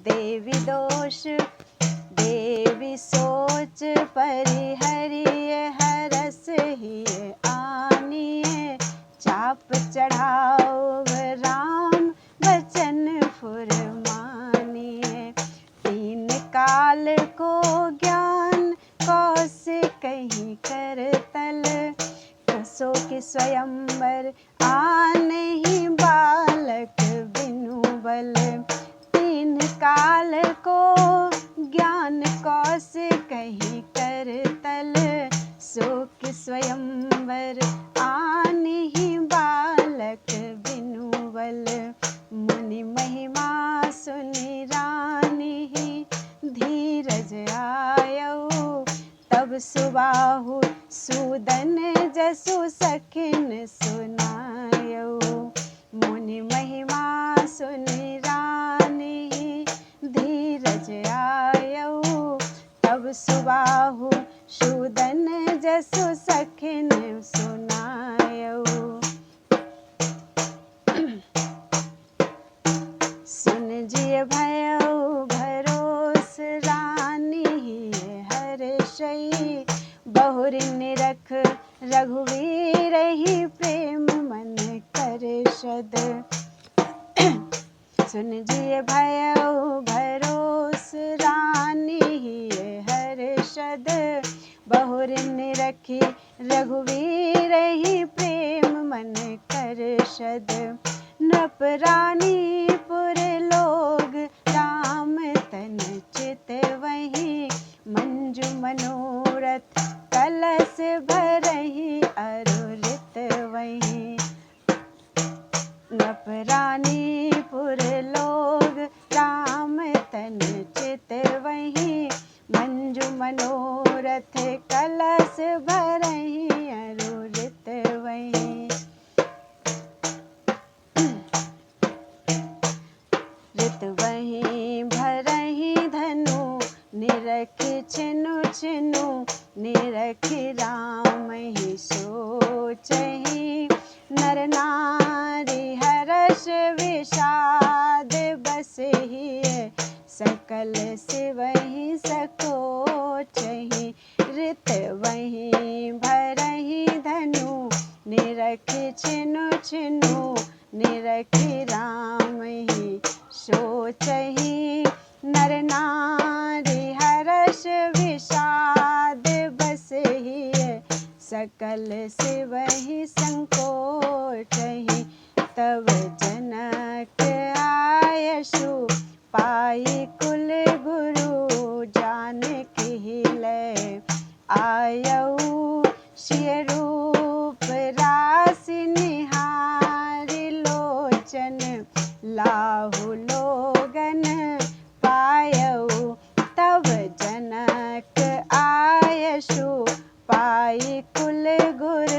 देवी दोष देवी सोच परिहरि हरस ही आनी, चाप चढ़ाओ राम बचन फुरमानी। तीन काल को ज्ञान कौसे कहीं करतल, कसो के स्वयंवर आने ही बालक बिनु बल। तीन काल को ज्ञान कौसे कहीं करतल, सो के स्वयंवर आने ही बालक बिनु बल। मुनि महिमा सुनि रानी ही धीरज आयौ, तब सुबाहु सूदन जसु सखिन सुनायौ। मुनि महिमा सुनि रानी ही धीरज आयौ, तब सुबाहु सूदन जसु सखिन सुनायौ। सुन जिय भयो भरोस रानी हर्षई, बहुरि निरख रघुवीर ही प्रेम मन करशद। सुन जिय भयो भरोस रानी हर्षद, बहुरि निरखी रघुवीर ही प्रेम मन करशद। नृप रानीपुर लोग राम तन चित वही, मंजु मनोरथ कलश भरहि अरुरित वही। नृप रानीपुर लोग राम तन चित वही, मंजु मनोरथ कलश भरहि अरुरित वही। ऋत वही भरहि धनु निरखि छिनु छिनु, निरखि राम ही सोचहि। नर नारी हर्ष विषाद बसहि, सकल शिवहि सकोचहि। ऋत वही भरहि धनु निरखि छिनु छिनु, निरखि राम ही सोचहि। नर नारी हर्ष विषाद बसहि, सकल शिवहि संकोचहि। तब जनक आयशु पाई कुल गुरु, जानकी लय आयऊ सिय रूप राशि निहारि। लोचन लाहु लोगन पायऊ, तब जनक आयशु पाई कुल गुर,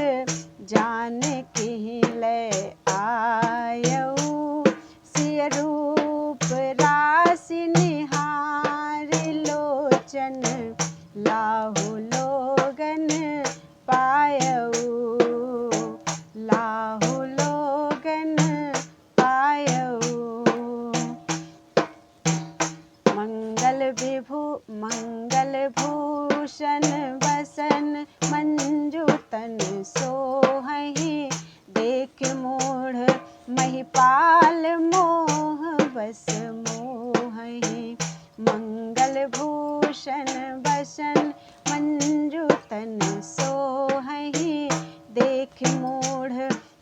जानकी लय आयऊ सिय रूप राशि निहारि। लोचन लाहु लोगन पायऊ, लाहु लोगन पायऊ। मंगल भूषण बसन मंजु तन सोहहि, देख मूढ़ महिपाल मोह बस मोहहि। मंगल भूषण बसन मंजु तन सोहहि, देख मूढ़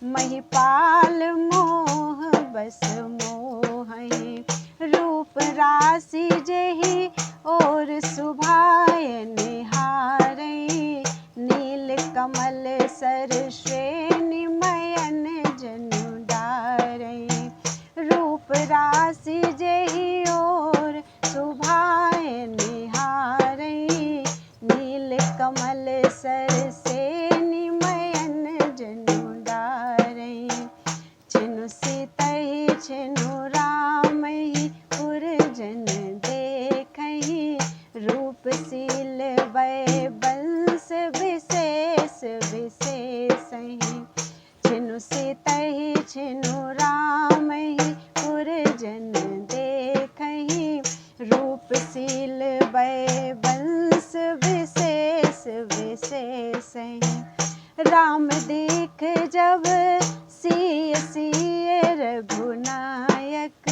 महिपाल मोह बस मोहहि। रूप राशि जेहि और सुभाय निहारई, नील कमल सर श्रेणी मयन जनु डारई। रूप राशि जेहि सुभाए निहारै, नील कमल सर से निमयन जनु डारै। छिनु सीतहि छिनु रामहि पुरजन देखहि, रूपशील वै वंश विशेष विशेषहि। छिनु सीतहि छिनु रामहि पुरजन देखहि, रूपशील वै वंश विशेष विशेषहि। राम देख जब सिय सिय रघुनायक,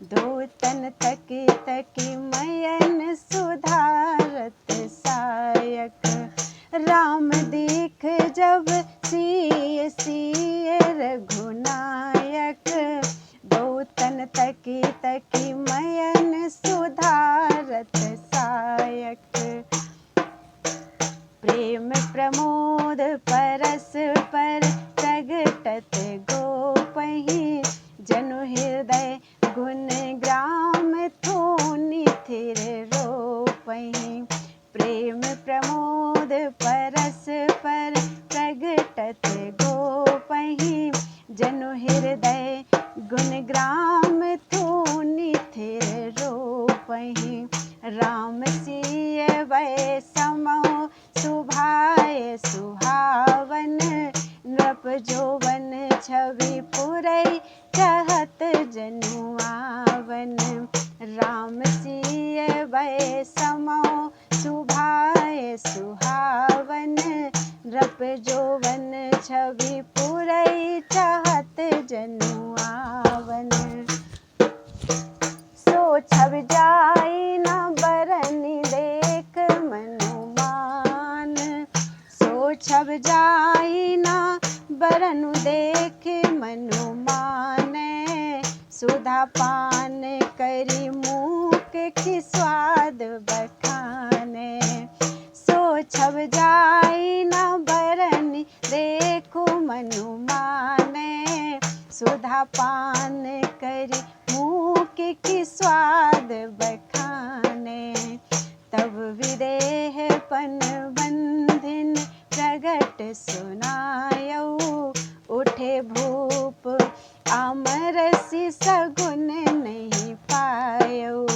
धोतन तकी तकी मयन सुधारत सायक। राम देख जब सिय सिय रघुनायक, धोतन तकी तकी मयन सुधारत सायक। प्रेम प्रमोद परस्पर प्रगटत गोपहि, जनु हृदय गुण ग्राम थोनि थिर रोपहि। प्रेम प्रमोद परस्पर प्रगटत गोपहि, जनु हृदय गुण ग्राम थोनि थिर रोपहि। राम सिय वै समौ सुभाए सुहावन, नृप जोवन छवि पुरै चहत जनु आवन। राम सिय वै समौ सुभाए सुहावन, नृप जोवन छवि पुरै चहत जनु आवन। सो छवि जाई न बरनि देख मनुमान, सो छब जाई न बरनु देख मनुमानै। सुधा पान करी मूक की स्वाद बखानै, सो छब जाई न बरनि देखो मनुमानै। सुधा पान करी मूक की स्वाद बखानै, तब विदेह पन बंधिन प्रगट सुनायऊ। उठे भूप आमरसी सगुन नहीं पायऊ,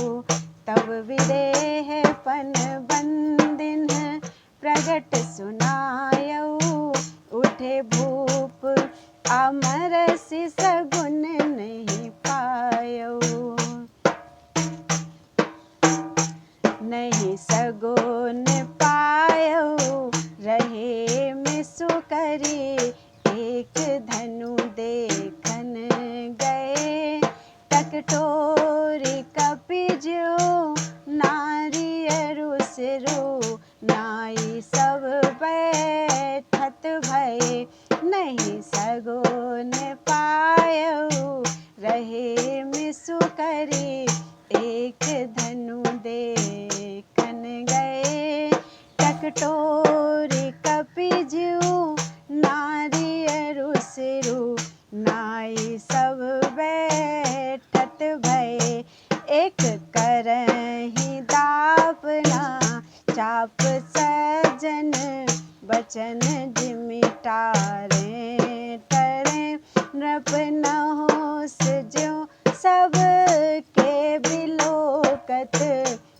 तब विदेह पन बंधिन प्रगट सुनायऊ। उठे भूप आमरसी सगुन नहीं पायऊ। नहीं सगुन पायऊ रहे मिसु करी, एक धनु देखन गए टकटोरी कपिजो। नारियरु सिरु नाई सब बैठत भय, नहीं सगुन पायऊ रहे मिसु करी, एक धनु देखन गए टकटोरी कपिजो। नारियरु सिरु नाई सब बैठत भय, एक करहि दापना चाप सजन। बचन जिमि टारे टरे, नृप नहोस ज्यों सब के बिलोकत।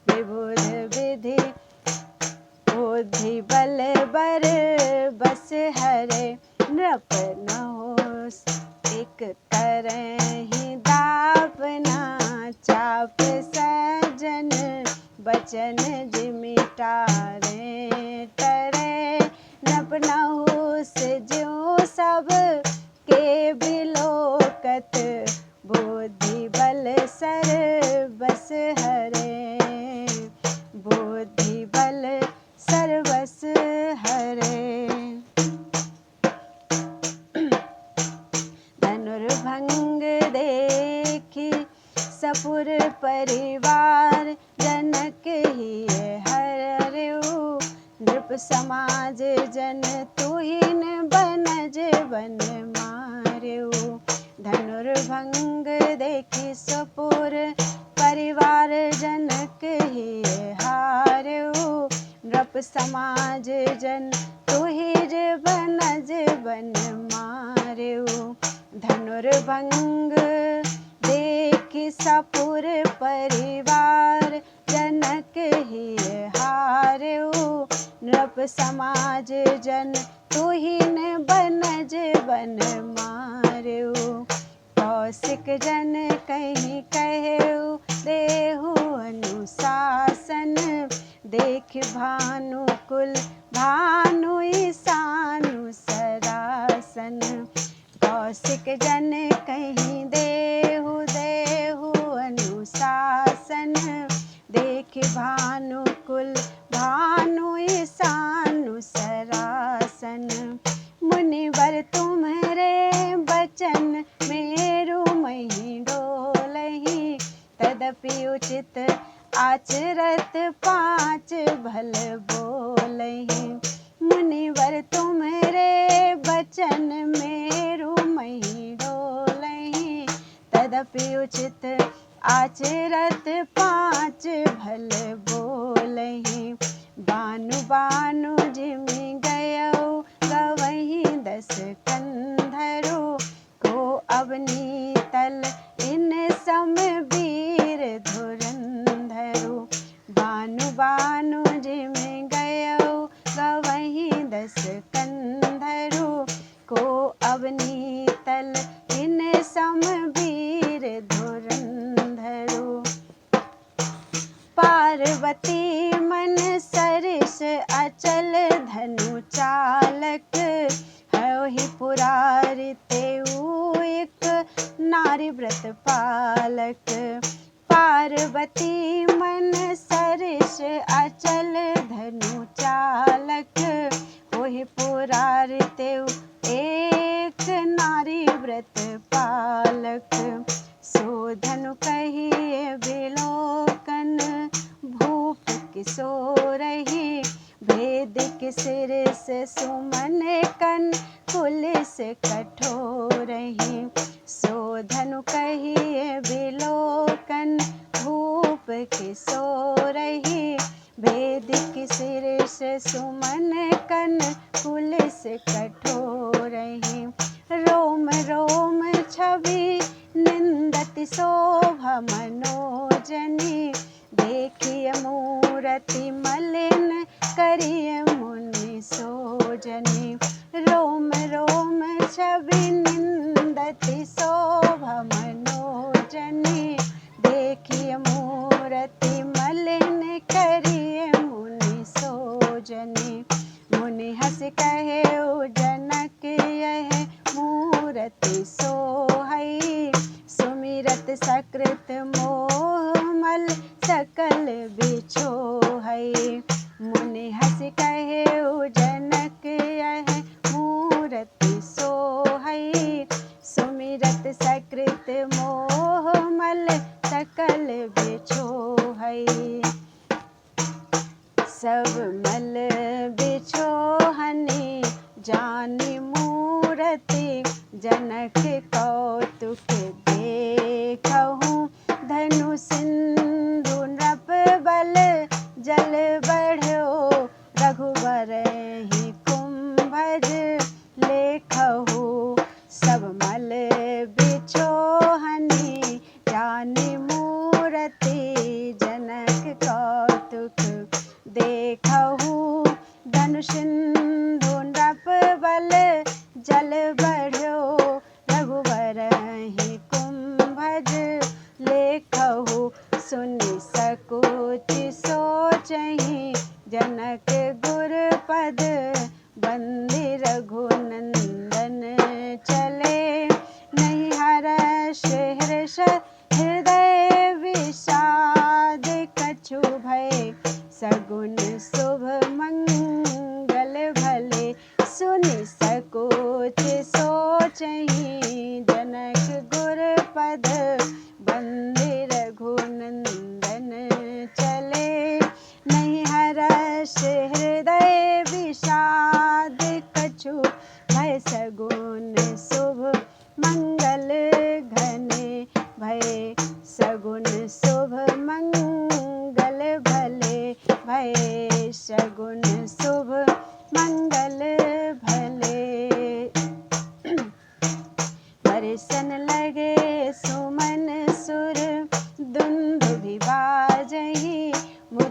विबुध विधि बुद्धि बल बर बस हरे, नृप नहोस एक करहि दापना चाप सजन। बचन जिमि टारे टरे, नृप नहोस ज्यों सब के बिलोकत। बुद्धि बल सर बस हरे, बुद्धि बल सर्वस हरे। धनुर्भंग देखी सपुर परिवार, जनक ही हरऊ। नृप समाज जन तुहिन बनज बन मार्यो। धनुर्भंग देखी सपुर परिवार, जन नृप समाज जन तुहिर बनज बन मार्यो। धनुर्भंग देख सपुर परिवार जनक ही हार्यो। नृप समाज जन तुहिन बनज बन मार्यो। कौशिक जन कहीं कहु देहु अनुशासन। देख भानुकुल भानु ईशानु सरासन। कौशिक जन कहीं देहु अनुशासन। देख भानुकुल भानु ईशानु सरासन। मुनिवर तुम्हारे बचन मेरु मही डोलही। तदपि उचित आचरत पाँच भल बोलही। मुनिवर तुम्हारे बचन मेरु मही डोलही। तदपि उचित आचरत पाँच भल बोलही। बानु बानु जिमि गयौ गवही 10 कंधरो। को अवनी तल इन सम वीर धुरंधरो। बानु बानु जिमि गयौ गवही 10 कंधरो। को अवनी तल इन सम वीर धुरंधरो। पार्वती मन सरिस अचल धनु चालक। हयोहि पुरारि तेउ एक नारी व्रत पालक। पार्वती मन सरिस अचल धनु चालक। होहि पुरारि तेउ एक नारी व्रत पालक। सो धनु कहिए विलोकन भूप किशोरहि। भेद के सिर से सुमन कन पुलिस कठोरहि। सो धनु कहिए विलोकन भूप किशोरहि। भेद के सिर से सुमन कन पुलिस कठोरहि। रोम रोम छवि निंदति शोभा मनोजनी। देखिए मूरति मलिन करिए मुनि सोजनी। रोम रोम छवि निंदति शोभा मनोजनी। देखिए मूरति मलिन करिए मुनि सोजनी। मुनि हंस कहे जनक यह मूरति सोहई। सुमिरत सकृत मोहमल सकल बिछोहई। मुनि हंस कहे जनक यह मूरति सोहई। सुमिरत सकृत मोहमल सकल बिछोहई। सब मल बिछोहनि जानि मूरति। जनक कौतुक देखहु धनु सिंधु नृप बल जल बढ़ो। रघुबर ही कुंभज लेखहु सब मल बिछोहनि जानि मूरति। जनक कौतुक देखहु धनु सिंधु नृप बल जल बढ़ो। रघुबर ही कुंभज लेखहु सुनि सकुचि सोचहि। जनक गुर पद बंदी रघुनंदन चले। नहीं हर्ष हर्ष हृदय विषाद कछु भय। सगुन शुभ मंगल भले सुनि सकोच सोचहि। जनक गुर पद बंदी रघुनंदन चले। नहीं हर्ष हृदय विषाद कछु भय। सगुन शुभ मंगल घने भय। सगुन शुभ मंगल भले भय। सगुन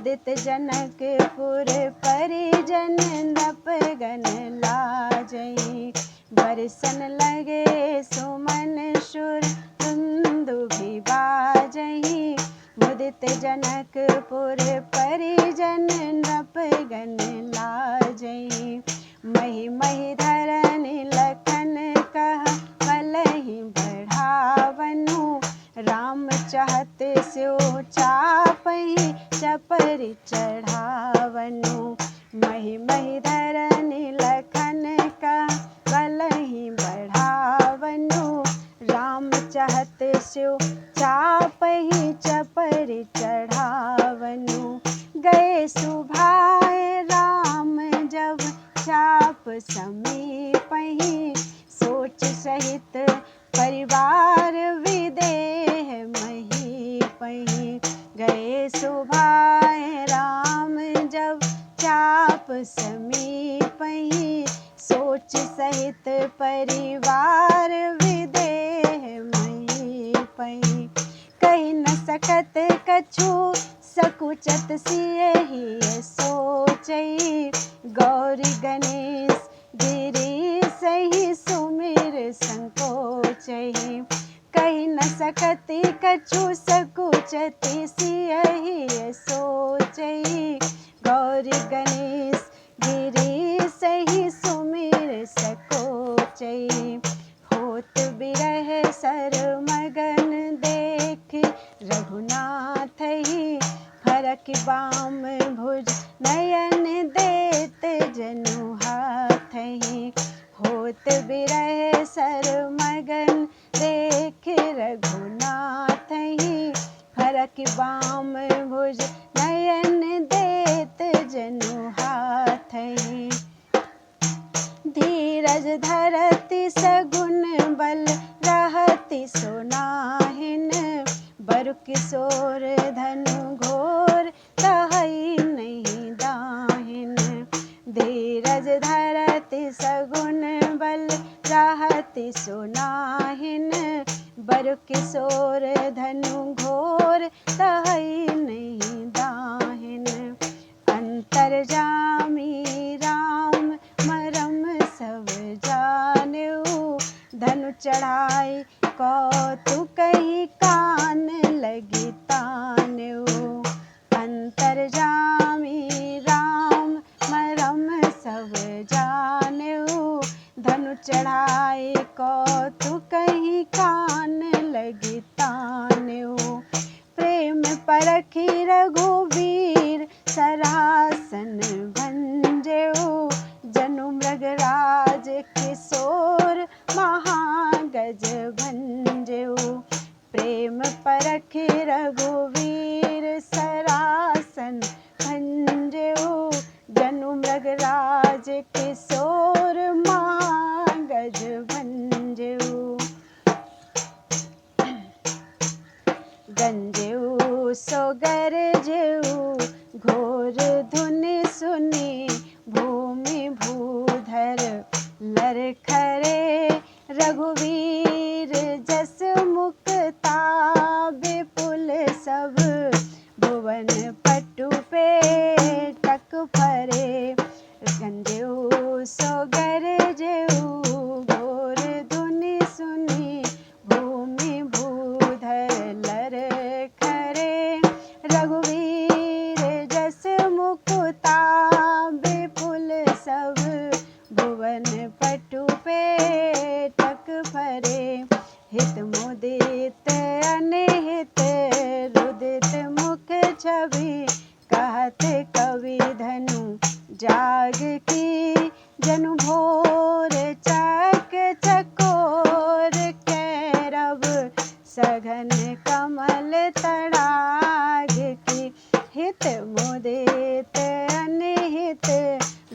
मुदित जनकपुर परिजन नृपगण लाजहि। बरसन लगे सुमन सुर दुंदुभि बाजहि। मुदित जनकपुर परिजन नृपगण लाजहि। महि महि धरनि लखन कहा भलहि बढ़ावनु। राम चाहत स्यो चापहि चपरि चढ़ावनु। महि महि धरनि लखन कहा भलहि बढ़ावनु। राम चाहत स्यो चापहि चपरि चढ़ावनु। गए सुभाए राम जब चाप समीपहि। सोच सहित परिवार विदेह महीपहि। गए सुभाए राम जब चाप समीपहि। सोच सहित परिवार विदेह महीपहि। कहि न सकत कछु सकुचत सियहि सोचहि। गौरी गणेश गिरीश सहि सुमिर संकोचहि। कहि न सकति कछु सकुचति सियहि सोचहि। गौरी गणेश गिरीश सहि सुमिर संकोचहि। होत बिरह सर मगन देख रघुनाथहि। फरक बाम भुज नयन देत जनु हाथहि। होत बिरह सर मगन देख रघुनाथहि। फरक बाम भुज नयन देत जनु हाथहि। धीरज धरति सगुन बल रहति सुनाहिन। बरु किशोर धनु घोर तहै नहीं दाहिन। धीरज धरति सगुन बल रहति सुनाहिन। बरु किशोर धनु घोर तहै नहीं दाहिन। अंतर्जामी राम मरम सब जानेऊ। धनु चढ़ाई कौतुकहि कान लगी तानेऊ। अंतर्जामी राम मरम सब जानेऊ। धनु चढ़ाई कौतुकहि कान लगी तानेऊ। प्रेम परखि रघुवीर सरासन भंजेऊ। जनु मृगराज किशोर महागज भंजेऊ। प्रेम परखि रघुवीर सरासन भंजेऊ। जनु मृगराज किशोर महागज भंजेऊ। गंजेऊ सो गरजेऊ घोर धुनि सुनि। भूमि भूधर लरखरे रघुवीर जस मुक्ता विपुल सब। भुवन पटु पे टक फरे। गंजेऊ सो गरजेऊ घोर धुनि सुनि। भूमि भूधर लरखरे रघुवीर जस मुक्ता विपुल सब। भुवन पटु पे टक फरे। हित मुदित अनहित रुदित मुख छवि। कहत कवि धनु जाग की। जनु भोर चक चकोर कैरव सघन कमल तड़ाग की। हित मुदित अनहित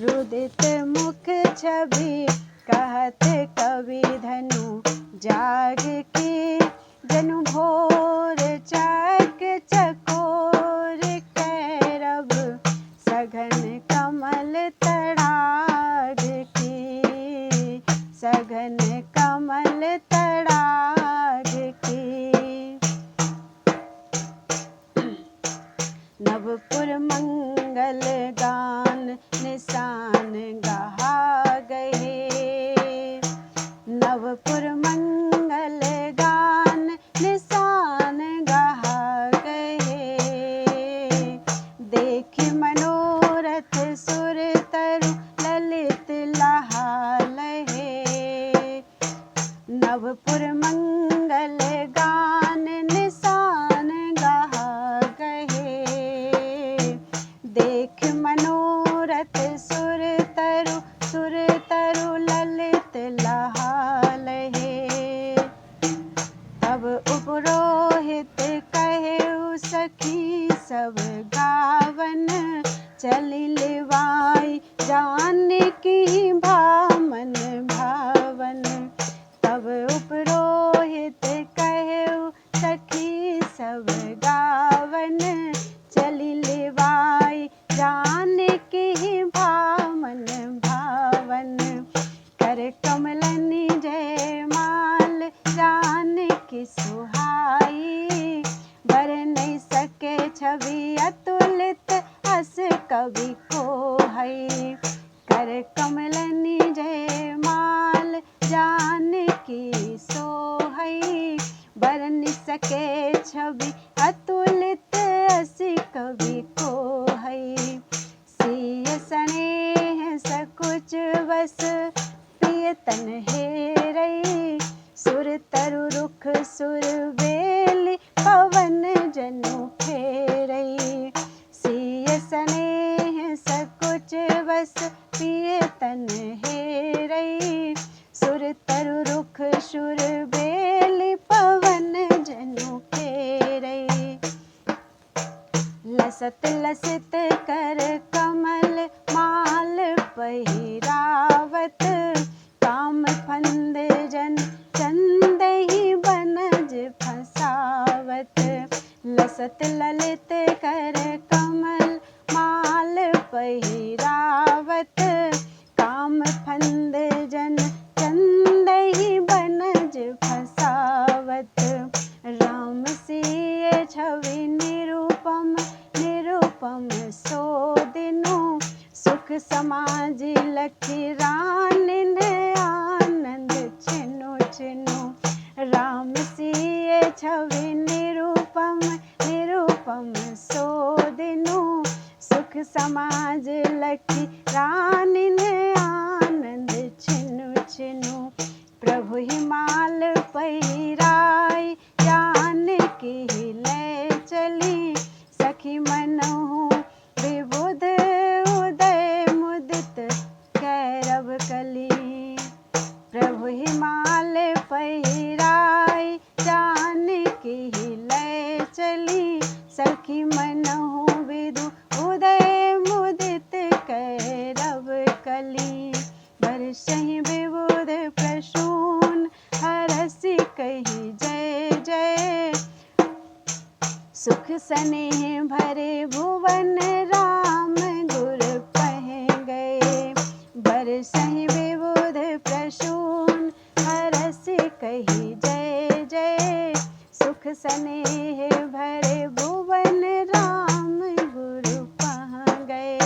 रुदित मुख छवि। कहत कवि धनु जाग की। जनु भोर चक चकोर कैरव सघन कमल तड़ाग की। नवपुर मंगल गान निशान गहा गए। नवपुर मंगल गान निशान गहा गए। देख मनोरथ सुर तरु ललित लहा लहे। नवपुर मंगल गान निशान गहा गए। देख मनोरथ सुर तरु ललित लहा लहे। तब उपरोहित कहे सखी सब गावन, चली लिवाई जानकी भामन भावन। तब उपरोहित कहे सखी सब गावन, चली लिवाई जानकी भामन भावन। कर कमलनि जय माल जानकी सुहाई, भर नहीं सके छवि अतुलित अस कवि को है। कर कमलनि जय माल जानकी सोहई, भर नहीं सके छवि अतुलित अस कवि को है। सिय स्नेह सकुच बस प्रिय तन हेरई, सुर तरु रुख सुर बेली पवन जनु फेरई। सिय स्नेह सकुच बस प्रिय तन हेरई, सुर तरु रुख सुर बेली पवन जनु फेरई। लसत लसित कर कमल माल पहिरावत, काम फंद जन चंदहि बनज फसावत। लसत ललित कर कमल माल पहिरावत, काम फंद जन चंदहि बनज फसावत। राम सिय छवि निरूपम निरूपम सो दिनु, सुख समाज लखी रानिन आनंद छिनु छिनु। राम सिय छवि निरूपम निरूपम सो दिनु, सुख समाज लखी रानिन आनंद छिनु छिनु। प्रभु हिमाल पहिराई जानकी ले चली, सखी मनहु विबुध उदय मुदित कैरव कली। प्रभु हिमाल पहिराई जानकी ले चली, सखी मनहु विदु उदय मुदित कैरव कली। बरसहि विबुध प्रसून हरसि कही जय जय, सुख स्नेह भरे भुवन राम गुर पह गए। बरसहि विबुध प्रसून हरसि कही जय जय, सुख स्नेह भरे भुवन राम गुरु पह गए।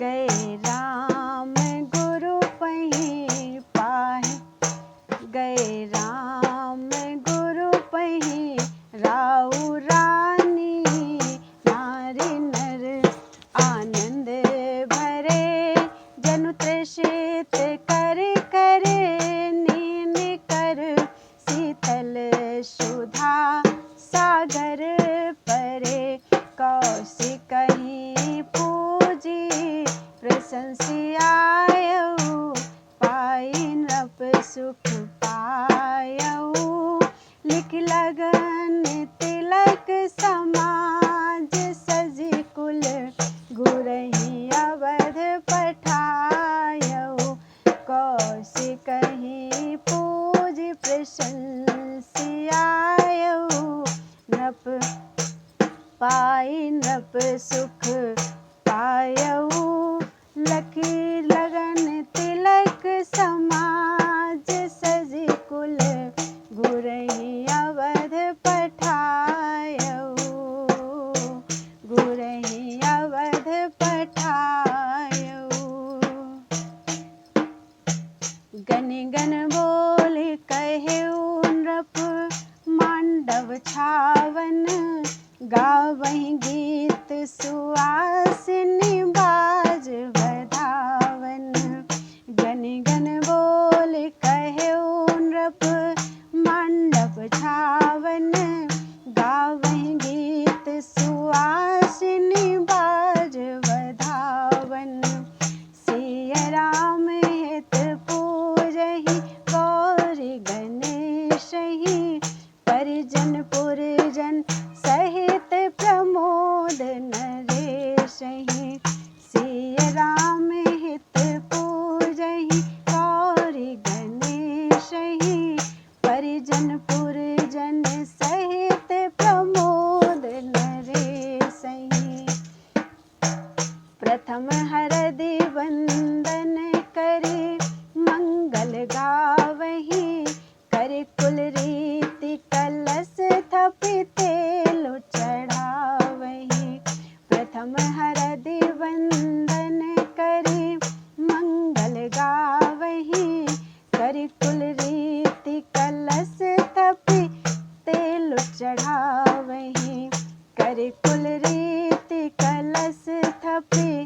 गए राम गुरु पहि पाहि, गए राम गुरु पहि राउ रानी। नारी नर आनंद भरे, जनु तृषित कर करे नीन कर। शीतल सुधा सागर परे, कौशिकहि पूजी प्रशंसियायऊ। पाई नृप सुख पायऊ, लिख लगन तिलक समाज सजी कुल। गुरहि अवध पठायऊ, कौशिकहि पूजी प्रशंसियायऊ। नृप पाई नृप सुख पायऊ, लखी लगन तिलक समाज सजी कुल। गुरहि अवध पठायऊ। पावन, गावहीं गीत सुआसिनी बाज बधावन। गन गन बोल कहेउ नृप मंडप छावन, गावहीं गीत सुआसिनी बाज बधावन। सिया राम हित पूजहि गौरी गणेशहि, परिजन पुरजन सहित प्रमोद नरेशहि। सिया राम हित पूजहि गौरी गणेशहि, परिजन पुरजन सहित प्रमोद नरेशहि। प्रथम हरदि वंदन करि मंगल गावहीं, करि कुल रीति कलश थपि तेलु चढ़ावहीं। प्रथम हरदि वंदन करि मंगल गावहीं, करि कुल रीति कलश थपि तेलु चढ़ावहीं। करि कुल रीति कलश थपि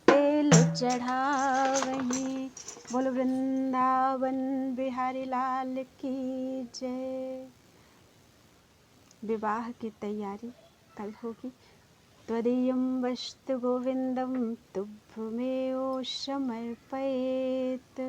तेलु चढ़ावहीं। बोलो वृंदावन बिहारी लाल की जय। विवाह की तैयारी कल होगी। त्वदीयं वस्तु गोविंदं तुभ्यमेव समर्पयेत्।